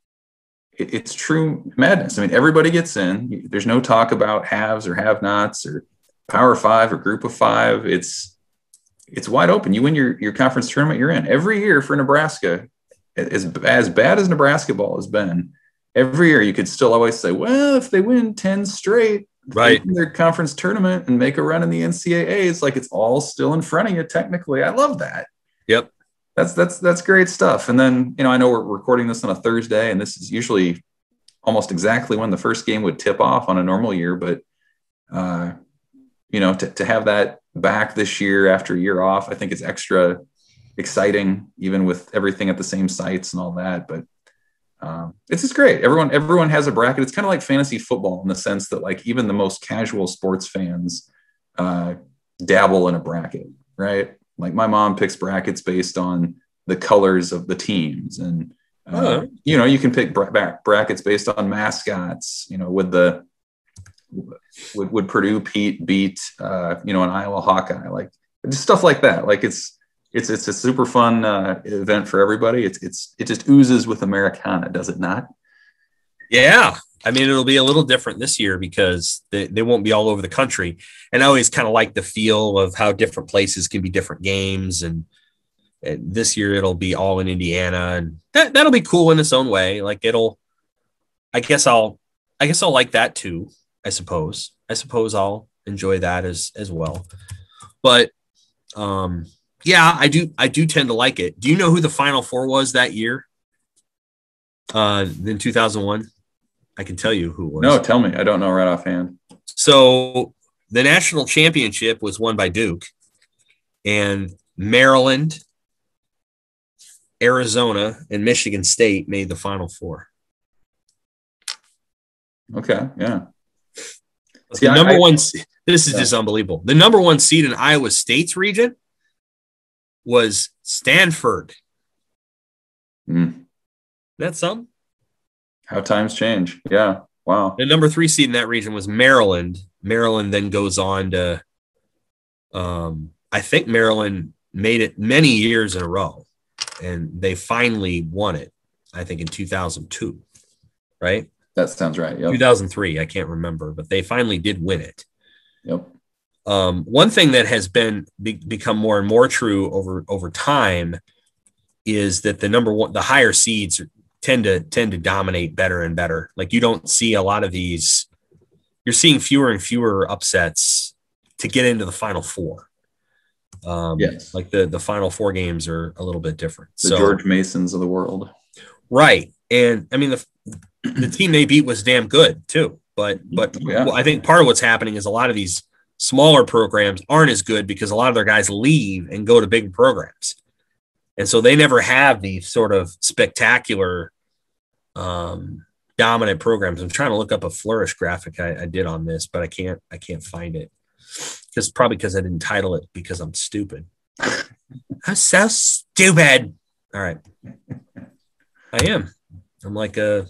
It's true madness. I mean, everybody gets in. There's no talk about haves or have-nots or Power 5 or Group of 5. It's it's wide open. You win your conference tournament, you're in. Every year for Nebraska, as bad as Nebraska ball has been, every year you could still always say, well, if they win 10 straight, right, in their conference tournament and make a run in the NCAA, it's like it's all still in front of you technically. I love that. Yep. That's great stuff. And then, I know we're recording this on a Thursday, and this is usually almost exactly when the first game would tip off on a normal year. But, to have that back this year after a year off, I think it's extra exciting, even with everything at the same sites and all that. But it's just great. Everyone has a bracket. It's kind of like fantasy football in the sense that, like, even the most casual sports fans dabble in a bracket, right? Like, my mom picks brackets based on the colors of the teams, and you can pick brackets based on mascots. Would Purdue beat an Iowa Hawkeye, like just stuff like that. Like it's a super fun event for everybody. It just oozes with Americana, does it not? Yeah. I mean, it'll be a little different this year because they won't be all over the country. And I always kind of like the feel of how different places can be different games. And this year it'll be all in Indiana, and that'll be cool in its own way. Like I guess I'll like that too. I suppose I'll enjoy that as well. But yeah, I do tend to like it. Do you know who the Final Four was that year? In 2001? I can tell you who it was. No, tell me. I don't know right offhand. So the national championship was won by Duke, and Maryland, Arizona, and Michigan State made the Final Four. Okay, yeah. See, the number one. This is just unbelievable. The number one seed in Iowa State's region was Stanford. That's something. How times change. Yeah. Wow. The number 3 seed in that region was Maryland. Maryland then goes on to, I think Maryland made it many years in a row, and they finally won it, I think in 2002, right? That sounds right. Yep. 2003. I can't remember, but they finally did win it. Yep. One thing that has become more and more true over time is that the higher seeds tend to dominate better and better. Like, you don't see a lot of these. You're seeing fewer and fewer upsets to get into the Final Four. Yes. Like the Final Four games are a little bit different. The George Masons of the world. Right. And I mean, the team they beat was damn good too. But yeah. I think part of what's happening is a lot of these smaller programs aren't as good because a lot of their guys leave and go to big programs. And so they never have these sort of spectacular dominant programs. I'm trying to look up a Flourish graphic I did on this, but I can't find it. Because I didn't title it because I'm stupid. I'm so stupid. All right. I am. I'm like a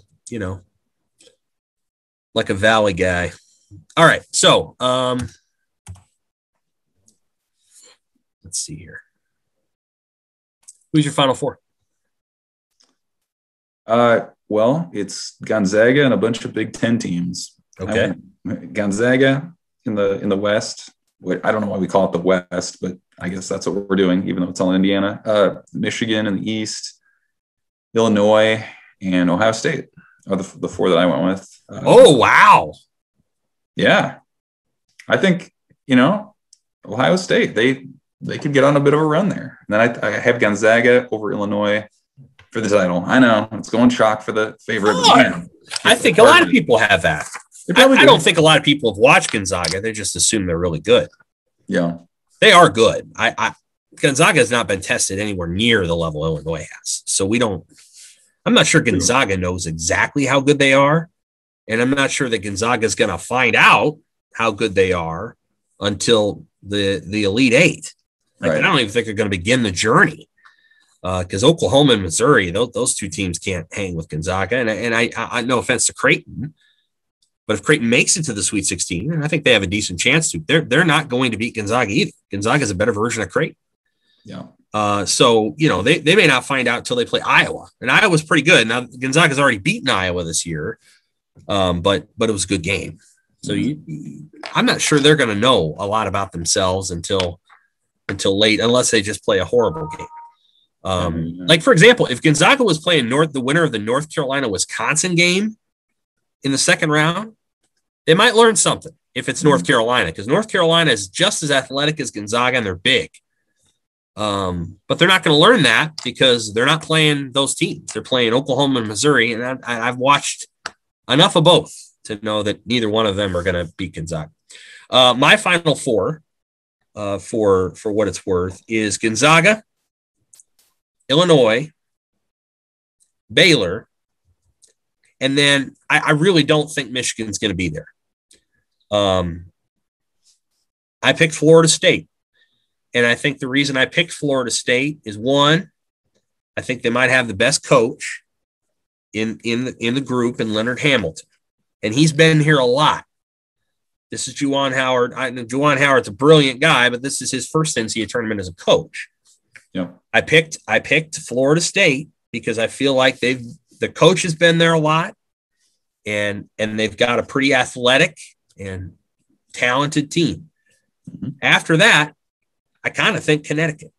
Valley guy. All right. So let's see here. Who's your Final Four? Well, it's Gonzaga and a bunch of Big Ten teams. Okay. Gonzaga in the West. I don't know why we call it the West, but I guess that's what we're doing, even though it's all Indiana. Michigan in the East, Illinois, and Ohio State are the 4 that I went with. Oh, wow. Yeah. I think, Ohio State, they could get on a bit of a run there. And then I have Gonzaga over Illinois for the title. I know it's going chalk for the favorite. I think a lot of people have that. I don't think a lot of people have watched Gonzaga. They just assume they're really good. Yeah. They are good. Gonzaga has not been tested anywhere near the level Illinois has. So I'm not sure Gonzaga knows exactly how good they are. And I'm not sure that Gonzaga is going to find out how good they are until the Elite Eight. Right. I don't even think they're going to begin the journey. Because Oklahoma and Missouri, those 2 teams can't hang with Gonzaga. And I no offense to Creighton, but if Creighton makes it to the Sweet 16, and I think they have a decent chance to, they're not going to beat Gonzaga either. Gonzaga is a better version of Creighton. Yeah. So, they may not find out until they play Iowa. And Iowa's pretty good. Now, Gonzaga's already beaten Iowa this year, but it was a good game. So I'm not sure they're going to know a lot about themselves until until late, unless they just play a horrible game. Like, for example, if Gonzaga was playing the winner of the North Carolina-Wisconsin game in the second round, they might learn something if it's North Carolina, because North Carolina is just as athletic as Gonzaga, and they're big. But they're not going to learn that because they're not playing those teams. They're playing Oklahoma and Missouri, and I've watched enough of both to know that neither one of them are going to beat Gonzaga. My Final Four, for what it's worth, is Gonzaga, Illinois, Baylor, and then I really don't think Michigan's going to be there. I picked Florida State. And I think the reason I picked Florida State is, one, I think they might have the best coach in the group in Leonard Hamilton. And he's been here a lot. This is Juwan Howard. Juwan Howard's a brilliant guy, but this is his first NCAA tournament as a coach. Yeah. I picked Florida State because I feel like the coach has been there a lot, and they've got a pretty athletic and talented team. Mm-hmm. After that, I kind of think Connecticut,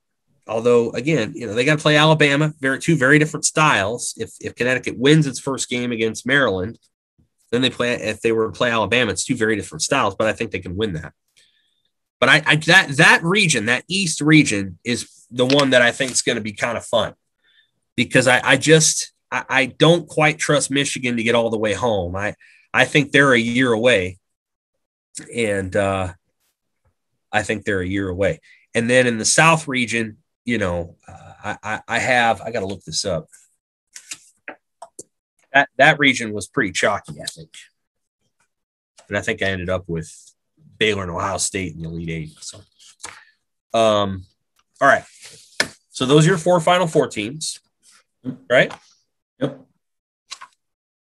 although again, they got to play Alabama, two very different styles. If Connecticut wins its first game against Maryland, then they play. If they were to play Alabama, it's two very different styles, but I think they can win that. But that region, that East region, is the one that I think is going to be kind of fun, because I don't quite trust Michigan to get all the way home. I think they're a year away, and I think they're a year away. And then in the South region, I got to look this up. That region was pretty chalky, I think. And I think I ended up with Baylor and Ohio State in the Elite Eight. So, all right. So those are your 4 Final Four teams, right? Yep.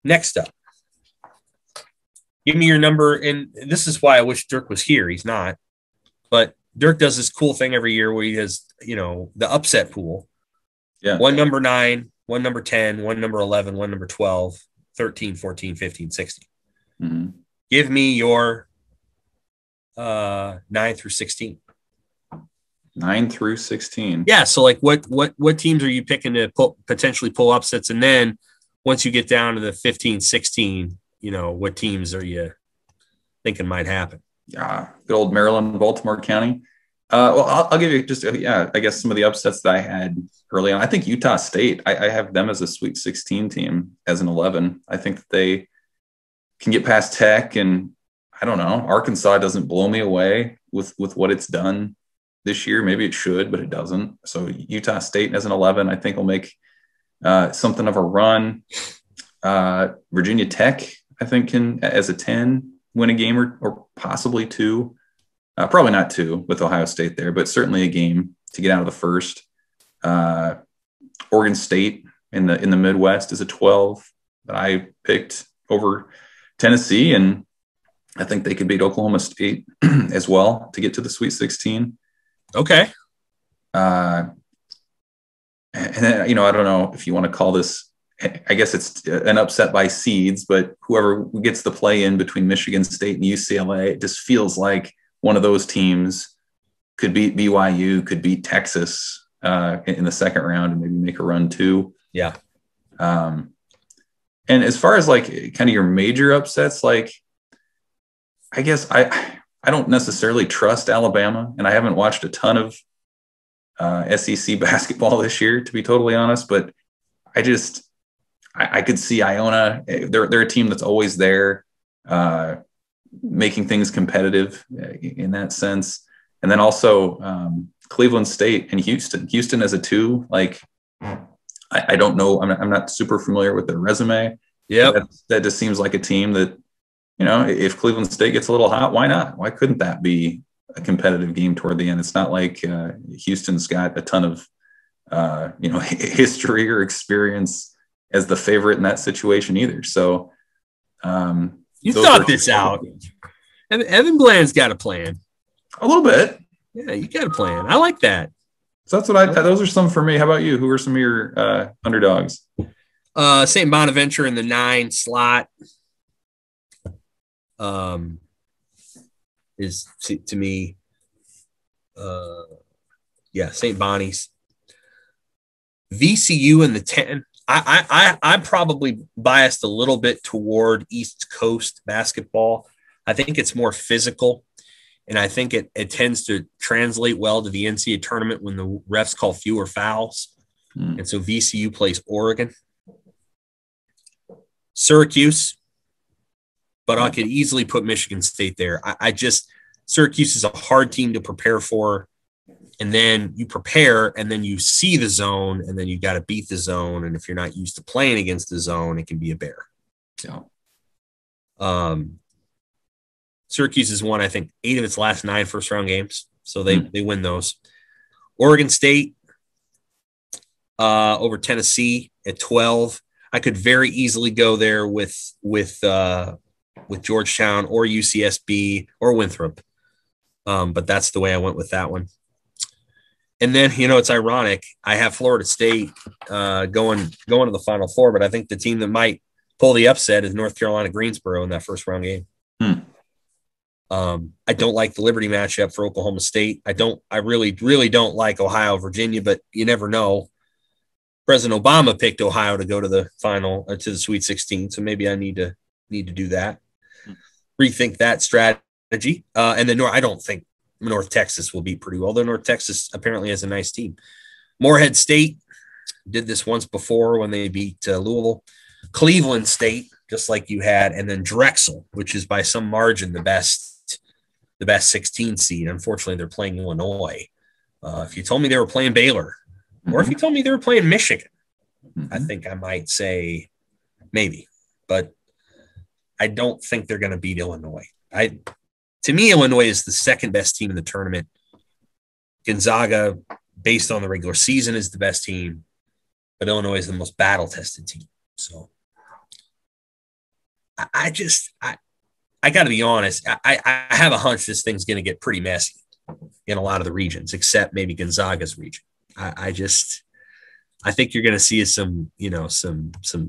Next up, give me your number. And this is why I wish Dirk was here. He's not. But Dirk does this cool thing every year where he has, the upset pool. Yeah. One number 9, one number 10, one number 11, one number 12, 13, 14, 15, 16. Mm-hmm. Give me your 9 through 16. 9 through 16. Yeah. So like what teams are you picking to potentially pull upsets? And then once you get down to the 15, 16, what teams are you thinking might happen? Yeah, good old Maryland, Baltimore County. Well, I'll give you just, I guess some of the upsets that I had early on. I think Utah State, I have them as a Sweet 16 team as an 11. I think that they can get past Tech, and I don't know, Arkansas doesn't blow me away with what it's done this year. Maybe it should, but it doesn't. So Utah State as an 11, I think will make something of a run. Virginia Tech, I think, can, as a 10, win a game or possibly 2. Probably not 2 with Ohio State there, but certainly a game to get out of the first. Oregon State in the Midwest is a 12 that I picked over Tennessee, and I think they could beat Oklahoma State as well to get to the Sweet 16. Okay. And then, I don't know if you want to call this, I guess it's an upset by seeds, but whoever gets the play in between Michigan State and UCLA, it just feels like one of those teams could beat BYU, could beat Texas in the second round and maybe make a run too. Yeah. And as far as like kind of your major upsets, like, I guess I don't necessarily trust Alabama, and I haven't watched a ton of SEC basketball this year, to be totally honest, but I could see Iona. They're a team that's always there, making things competitive in that sense. And then also Cleveland State and Houston. Houston as a 2, like, I don't know. I'm not super familiar with their resume. Yeah, that just seems like a team that, if Cleveland State gets a little hot, why not? Why couldn't that be a competitive game toward the end? It's not like Houston's got a ton of history or experience as the favorite in that situation either. So you thought this out. Evan Bland's got a plan. A little bit. Yeah, you got a plan. I like that. So that's what those are some for me. How about you? Who are some of your underdogs? St. Bonaventure in the 9 slot is, to me, Yeah, St. Bonnie's. VCU in the 10. I'm probably biased a little bit toward East Coast basketball. I think it's more physical, and I think it tends to translate well to the Ncaa tournament when the refs call fewer fouls. And so VCU plays Oregon. Syracuse, but I could easily put Michigan State there. Syracuse is a hard team to prepare for. And then you prepare, and then you see the zone, and then you got to beat the zone. And if you're not used to playing against the zone, it can be a bear. Yeah. Syracuse has won, I think, 8 of its last 9 first-round games. So they win those. Oregon State over Tennessee at 12. I could very easily go there with Georgetown or UCSB or Winthrop. But that's the way I went with that one. And then, it's ironic. I have Florida State going to the Final Four, but I think the team that might pull the upset is North Carolina Greensboro in that first round game. I don't like the Liberty matchup for Oklahoma State. I really, really don't like Ohio, Virginia, but you never know. President Obama picked Ohio to go to the final, to the Sweet 16. So maybe I need to do that. Rethink that strategy. And then I don't think North Texas will beat Purdue, although North Texas apparently has a nice team. Morehead State did this once before when they beat Louisville. Cleveland State, just like you had, and then Drexel, which is by some margin the best 16 seed. Unfortunately, they're playing Illinois. If you told me they were playing Baylor, or if you told me they were playing Michigan, I think I might say maybe, but I don't think they're going to beat Illinois. To me, Illinois is the second best team in the tournament. Gonzaga, based on the regular season, is the best team, but Illinois is the most battle-tested team. So I got to be honest. I have a hunch this thing's going to get pretty messy in a lot of the regions, except maybe Gonzaga's region. I think you're going to see some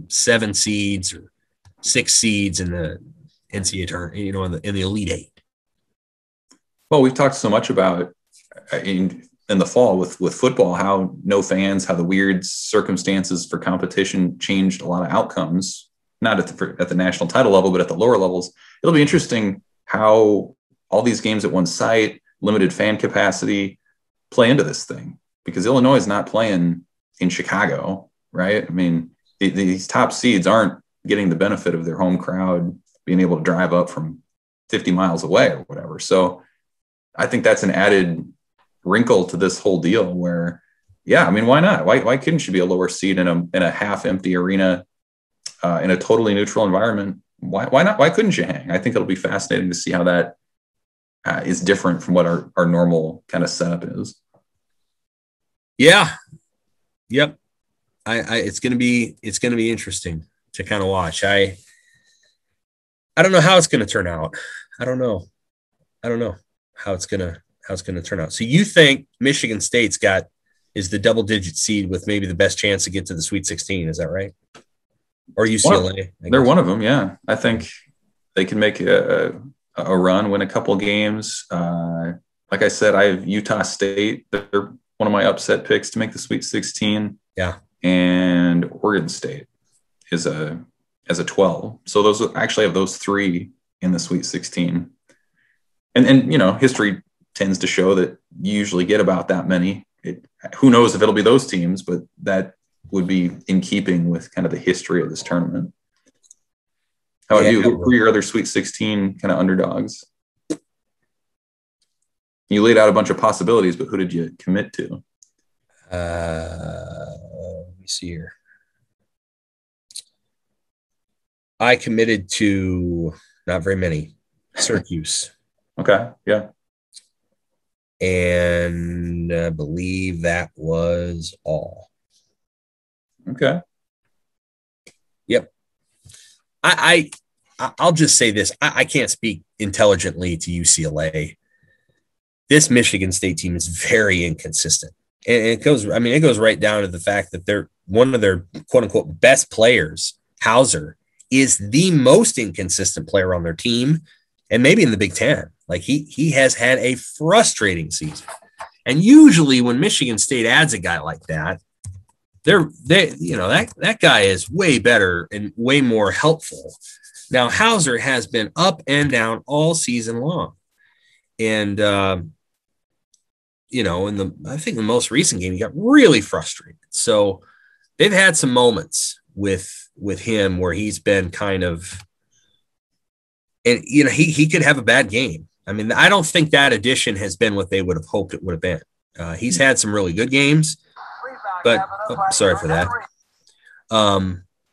7 seeds or 6 seeds in the NCAA tournament, in the Elite Eight. Well, we've talked so much about in the fall with football, how no fans, how the weird circumstances for competition changed a lot of outcomes, not at the national title level, but at the lower levels. It'll be interesting how all these games at one site, limited fan capacity, play into this thing, because Illinois is not playing in Chicago, right? I mean, these top seeds aren't getting the benefit of their home crowd being able to drive up from 50 miles away or whatever. So I think that's an added wrinkle to this whole deal where, yeah, I mean, why not? Why couldn't you be a lower seed in a half empty arena in a totally neutral environment? Why not? Why couldn't you hang? I think it'll be fascinating to see how that is different from what our normal kind of setup is. Yeah. Yep. It's going to be interesting to kind of watch. I don't know how it's going to turn out. I don't know how it's going to turn out. So you think Michigan State's is the double-digit seed with maybe the best chance to get to the Sweet 16? Is that right? Or UCLA? They're one of them. Yeah, I think they can make a run, win a couple games. Like I said, I have Utah State. They're one of my upset picks to make the Sweet 16. Yeah, and Oregon State is as a 12. So those actually have those 3 in the Sweet 16. And history tends to show that you usually get about that many. Who knows if it'll be those teams, but that would be in keeping with kind of the history of this tournament. How about you? Who are your other Sweet 16 kind of underdogs? You laid out a bunch of possibilities, but who did you commit to? Let me see here. I committed to not very many. Syracuse. Okay. Yeah. And I believe that was all. Okay. Yep. I'll just say this. I can't speak intelligently to UCLA. This Michigan State team is very inconsistent. And it goes right down to the fact that they're one of their quote unquote best players, Hauser, is the most inconsistent player on their team, and maybe in the Big Ten. Like he has had a frustrating season. And usually when Michigan State adds a guy like that, that guy is way better and way more helpful. Now, Hauser has been up and down all season long. And, I think the most recent game, he got really frustrated. So they've had some moments with him where he's been kind of, and, he could have a bad game. I mean, I don't think that addition has been what they would have hoped it would have been. He's had some really good games, but sorry for that.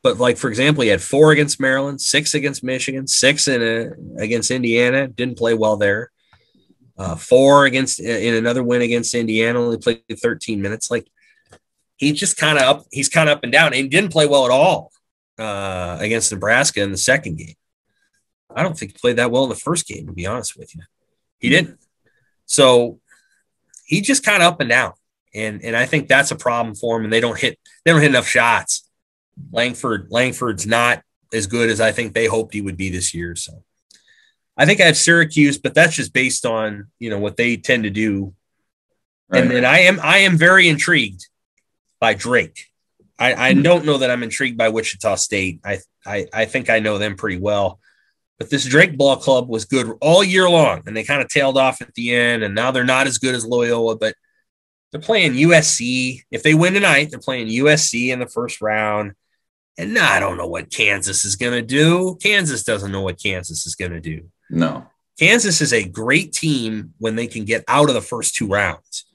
But like, for example, he had 4 against Maryland, 6 against Michigan, 6 against Indiana. Didn't play well there. 4 in another win against Indiana, only played 13 minutes. Like, he's just kind of up. He's kind of up and down. And he didn't play well at all against Nebraska in the second game. I don't think he played that well in the first game, to be honest with you. He didn't. So he just kind of up and down. And I think that's a problem for him. And they don't hit enough shots. Langford's not as good as I think they hoped he would be this year. So I think I have Syracuse, but that's just based on, what they tend to do. Right. And then I am very intrigued by Drake. I don't know that I'm intrigued by Wichita State. I think I know them pretty well. But this Drake ball club was good all year long, and they kind of tailed off at the end, and now they're not as good as Loyola, but they're playing USC. If they win tonight, they're playing USC in the first round. And I don't know what Kansas is going to do. Kansas doesn't know what Kansas is going to do. No. Kansas is a great team when they can get out of the first 2 rounds.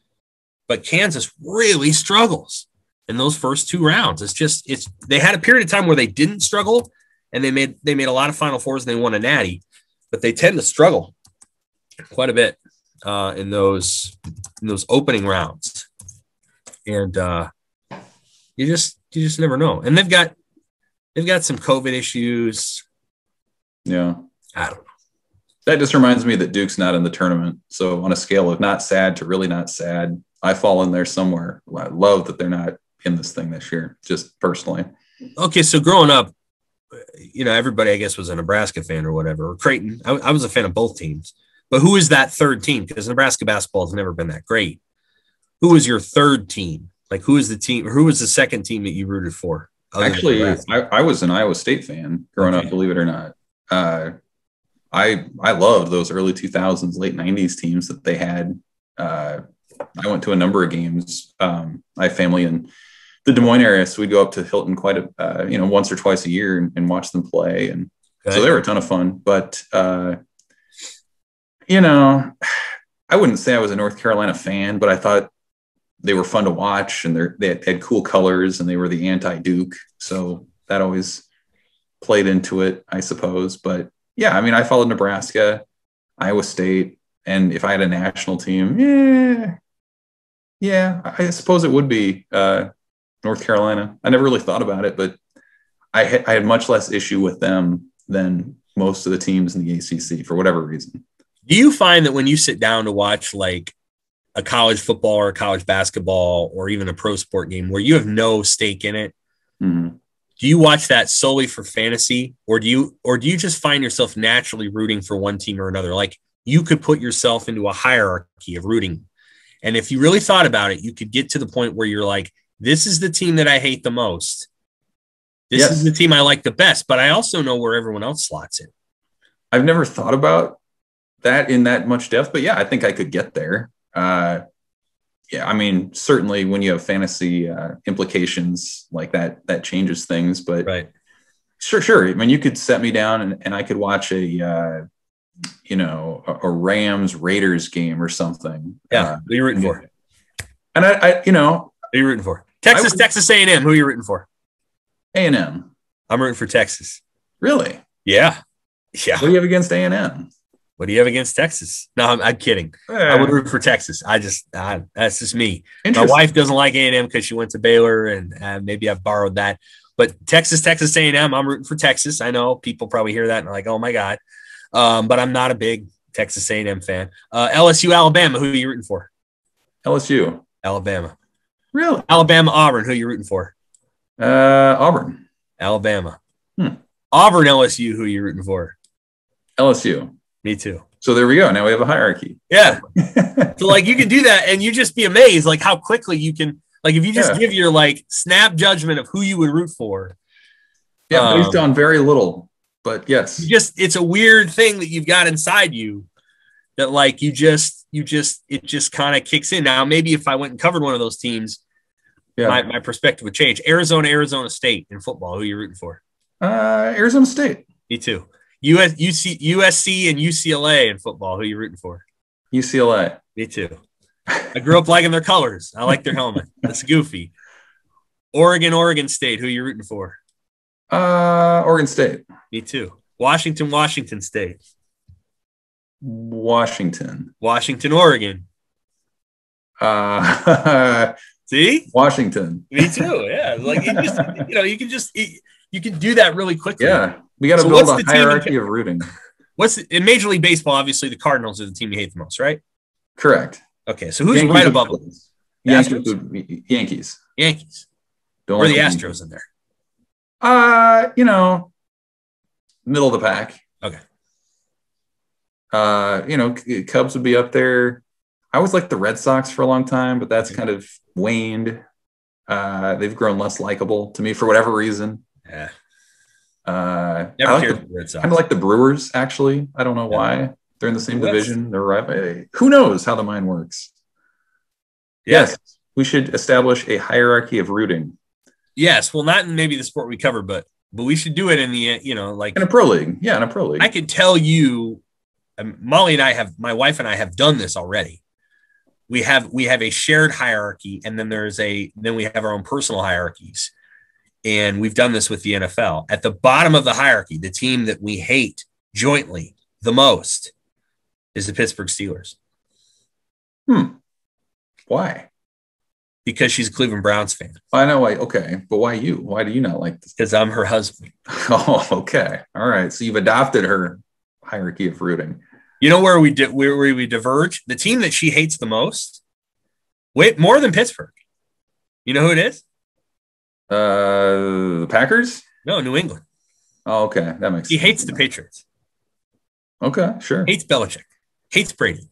But Kansas really struggles in those first 2 rounds. They had a period of time where they didn't struggle, and they made a lot of Final Fours and they won a natty, but they tend to struggle quite a bit in those opening rounds. And you just never know. And they've got some COVID issues. Yeah. I don't know. That just reminds me that Duke's not in the tournament. So on a scale of not sad to really not sad, I fall in there somewhere. I love that they're not in this thing this year, just personally. Okay, so growing up, everybody, I guess, was a Nebraska fan or whatever, or Creighton. I was a fan of both teams. But who is that third team? Because Nebraska basketball has never been that great. Who was your third team? Like, who is the team, or who was the second team that you rooted for? Actually, I was an Iowa State fan growing up, believe it or not. I loved those early 2000s, late 90s teams that they had. I went to a number of games. I have family in the Des Moines area, so we'd go up to Hilton quite once or twice a year and watch them play. And so they were a ton of fun. But, I wouldn't say I was a North Carolina fan, but I thought they were fun to watch, and they had cool colors, and they were the anti-Duke. So that always played into it, I suppose. But yeah, I mean, I followed Nebraska, Iowa State, and if I had a national team, I suppose it would be North Carolina. I never really thought about it, but I had much less issue with them than most of the teams in the ACC for whatever reason. Do you find that when you sit down to watch like a college football or a college basketball or even a pro sport game where you have no stake in it, mm-hmm. do you watch that solely for fantasy, or do you just find yourself naturally rooting for one team or another? Like, you could put yourself into a hierarchy of rooting. And if you really thought about it, you could get to the point where you're like, this is the team that I hate the most. This is the team I like the best, but I also know where everyone else slots in. I've never thought about that in that much depth, but yeah, I think I could get there. I mean, certainly when you have fantasy implications like that changes things, but right. Sure. I mean, you could set me down and I could watch a Rams Raiders game or something. Yeah. Who are you rooting for? And who are you rooting for? Texas A&M. Who are you rooting for? A&M. I'm rooting for Texas. Really? Yeah. What do you have against A&M? What do you have against Texas? No, I'm kidding. I would root for Texas. That's just me. My wife doesn't like A&M because she went to Baylor, and maybe I've borrowed that. But Texas A&M, I'm rooting for Texas. I know people probably hear that and are like, oh my God. But I'm not a big Texas A&M fan. LSU, Alabama, who are you rooting for? LSU. Alabama. Really? Alabama, Auburn, who are you rooting for? Auburn. Alabama. Auburn, LSU, who are you rooting for? LSU. Me too. So there we go. Now we have a hierarchy. Yeah. So like you can do that and you just be amazed like how quickly you can, like if you just give your like snap judgment of who you would root for. Yeah, based on very little, but yes. It's a weird thing that you've got inside you that like it just kind of kicks in. Now, maybe if I went and covered one of those teams, my perspective would change. Arizona State in football. Who are you rooting for? Arizona State. Me too. USC and UCLA in football. Who are you rooting for? UCLA. Me too. I grew up liking their colors. I like their helmet. That's goofy. Oregon State. Who are you rooting for? Oregon State. Me too. Washington State. Washington, Oregon. See? Washington. Me too. Yeah. Like you can do that really quickly. Yeah. We got to build a hierarchy of rooting. In Major League Baseball, obviously the Cardinals are the team you hate the most, right? Correct. Okay. So who's right above them? Yankees. Don't Where are the Astros in there? Middle of the pack. Okay. Cubs would be up there. I always liked the Red Sox for a long time, but that's kind of waned. They've grown less likable to me for whatever reason. Yeah. Never cared for the Red Sox. Kind of like the Brewers, actually. I don't know why. They're in the same division. They're right. Who knows how the mind works? Yes, we should establish a hierarchy of rooting. Yes, well, not in maybe the sport we cover, but we should do it in the like in a pro league. Yeah, in a pro league. I could tell you, my wife and I have done this already. We have a shared hierarchy, and then we have our own personal hierarchies. And we've done this with the NFL. At the bottom of the hierarchy, the team that we hate jointly the most is the Pittsburgh Steelers. Why? Because she's a Cleveland Browns fan. I know why. Okay. But why you? Why do you not like this? Because I'm her husband. Oh, okay. All right. So you've adopted her hierarchy of rooting. You know where we diverge? The team that she hates the most, more than Pittsburgh. You know who it is? The Packers? No, New England. Oh, okay. That makes sense. He hates the Patriots. Okay, sure. Hates Belichick. Hates Brady.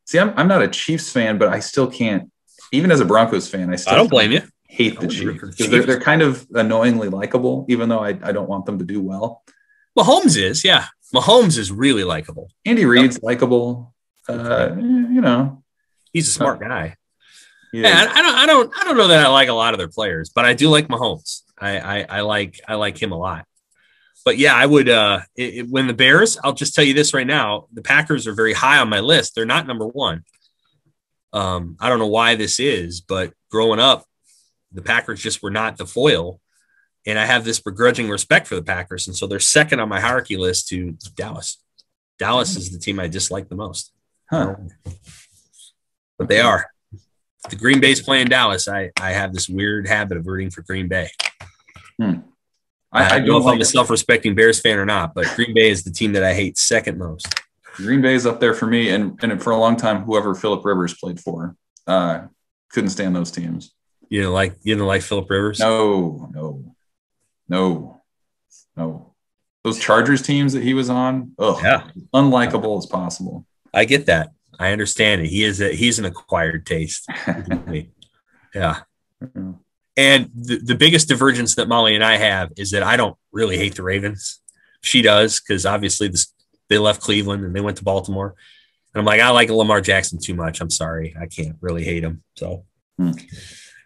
See, I'm not a Chiefs fan, but I still can't. Even as a Broncos fan, I don't blame you. Hate the Chiefs. They're kind of annoyingly likable, even though I don't want them to do well. Mahomes is, yeah. Mahomes is really likable. Andy Reid's likable. He's a smart guy. Yeah, I don't know that I like a lot of their players, but I do like Mahomes. I like him a lot. But yeah, I would when the Bears, I'll just tell you this right now, the Packers are very high on my list. They're not number one. I don't know why this is, but growing up, the Packers just were not the foil. And I have this begrudging respect for the Packers. And so they're second on my hierarchy list to Dallas. Dallas is the team I dislike the most. But they are. The Green Bay's playing Dallas. I have this weird habit of rooting for Green Bay. I don't know if I'm a self-respecting Bears fan or not, but Green Bay is the team that I hate second most. Green Bay's up there for me, and for a long time, whoever Phillip Rivers played for, couldn't stand those teams. You didn't like Phillip Rivers? No. Those Chargers teams that he was on, unlikable as possible. I get that. I understand it. He's an acquired taste. Yeah. And the biggest divergence that Molly and I have is that I don't really hate the Ravens. She does, because obviously they left Cleveland and they went to Baltimore. And I'm like, I like Lamar Jackson too much. I'm sorry. I can't really hate him. So, All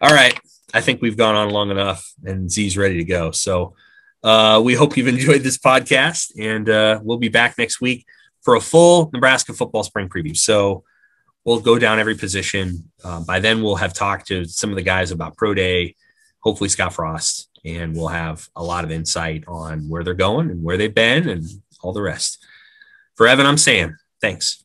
right. I think we've gone on long enough and Z's ready to go. So we hope you've enjoyed this podcast, and we'll be back next week for a full Nebraska football spring preview. So we'll go down every position. By then we'll have talked to some of the guys about Pro Day, hopefully Scott Frost, and we'll have a lot of insight on where they're going and where they've been and all the rest. For Evan, I'm Sam. Thanks.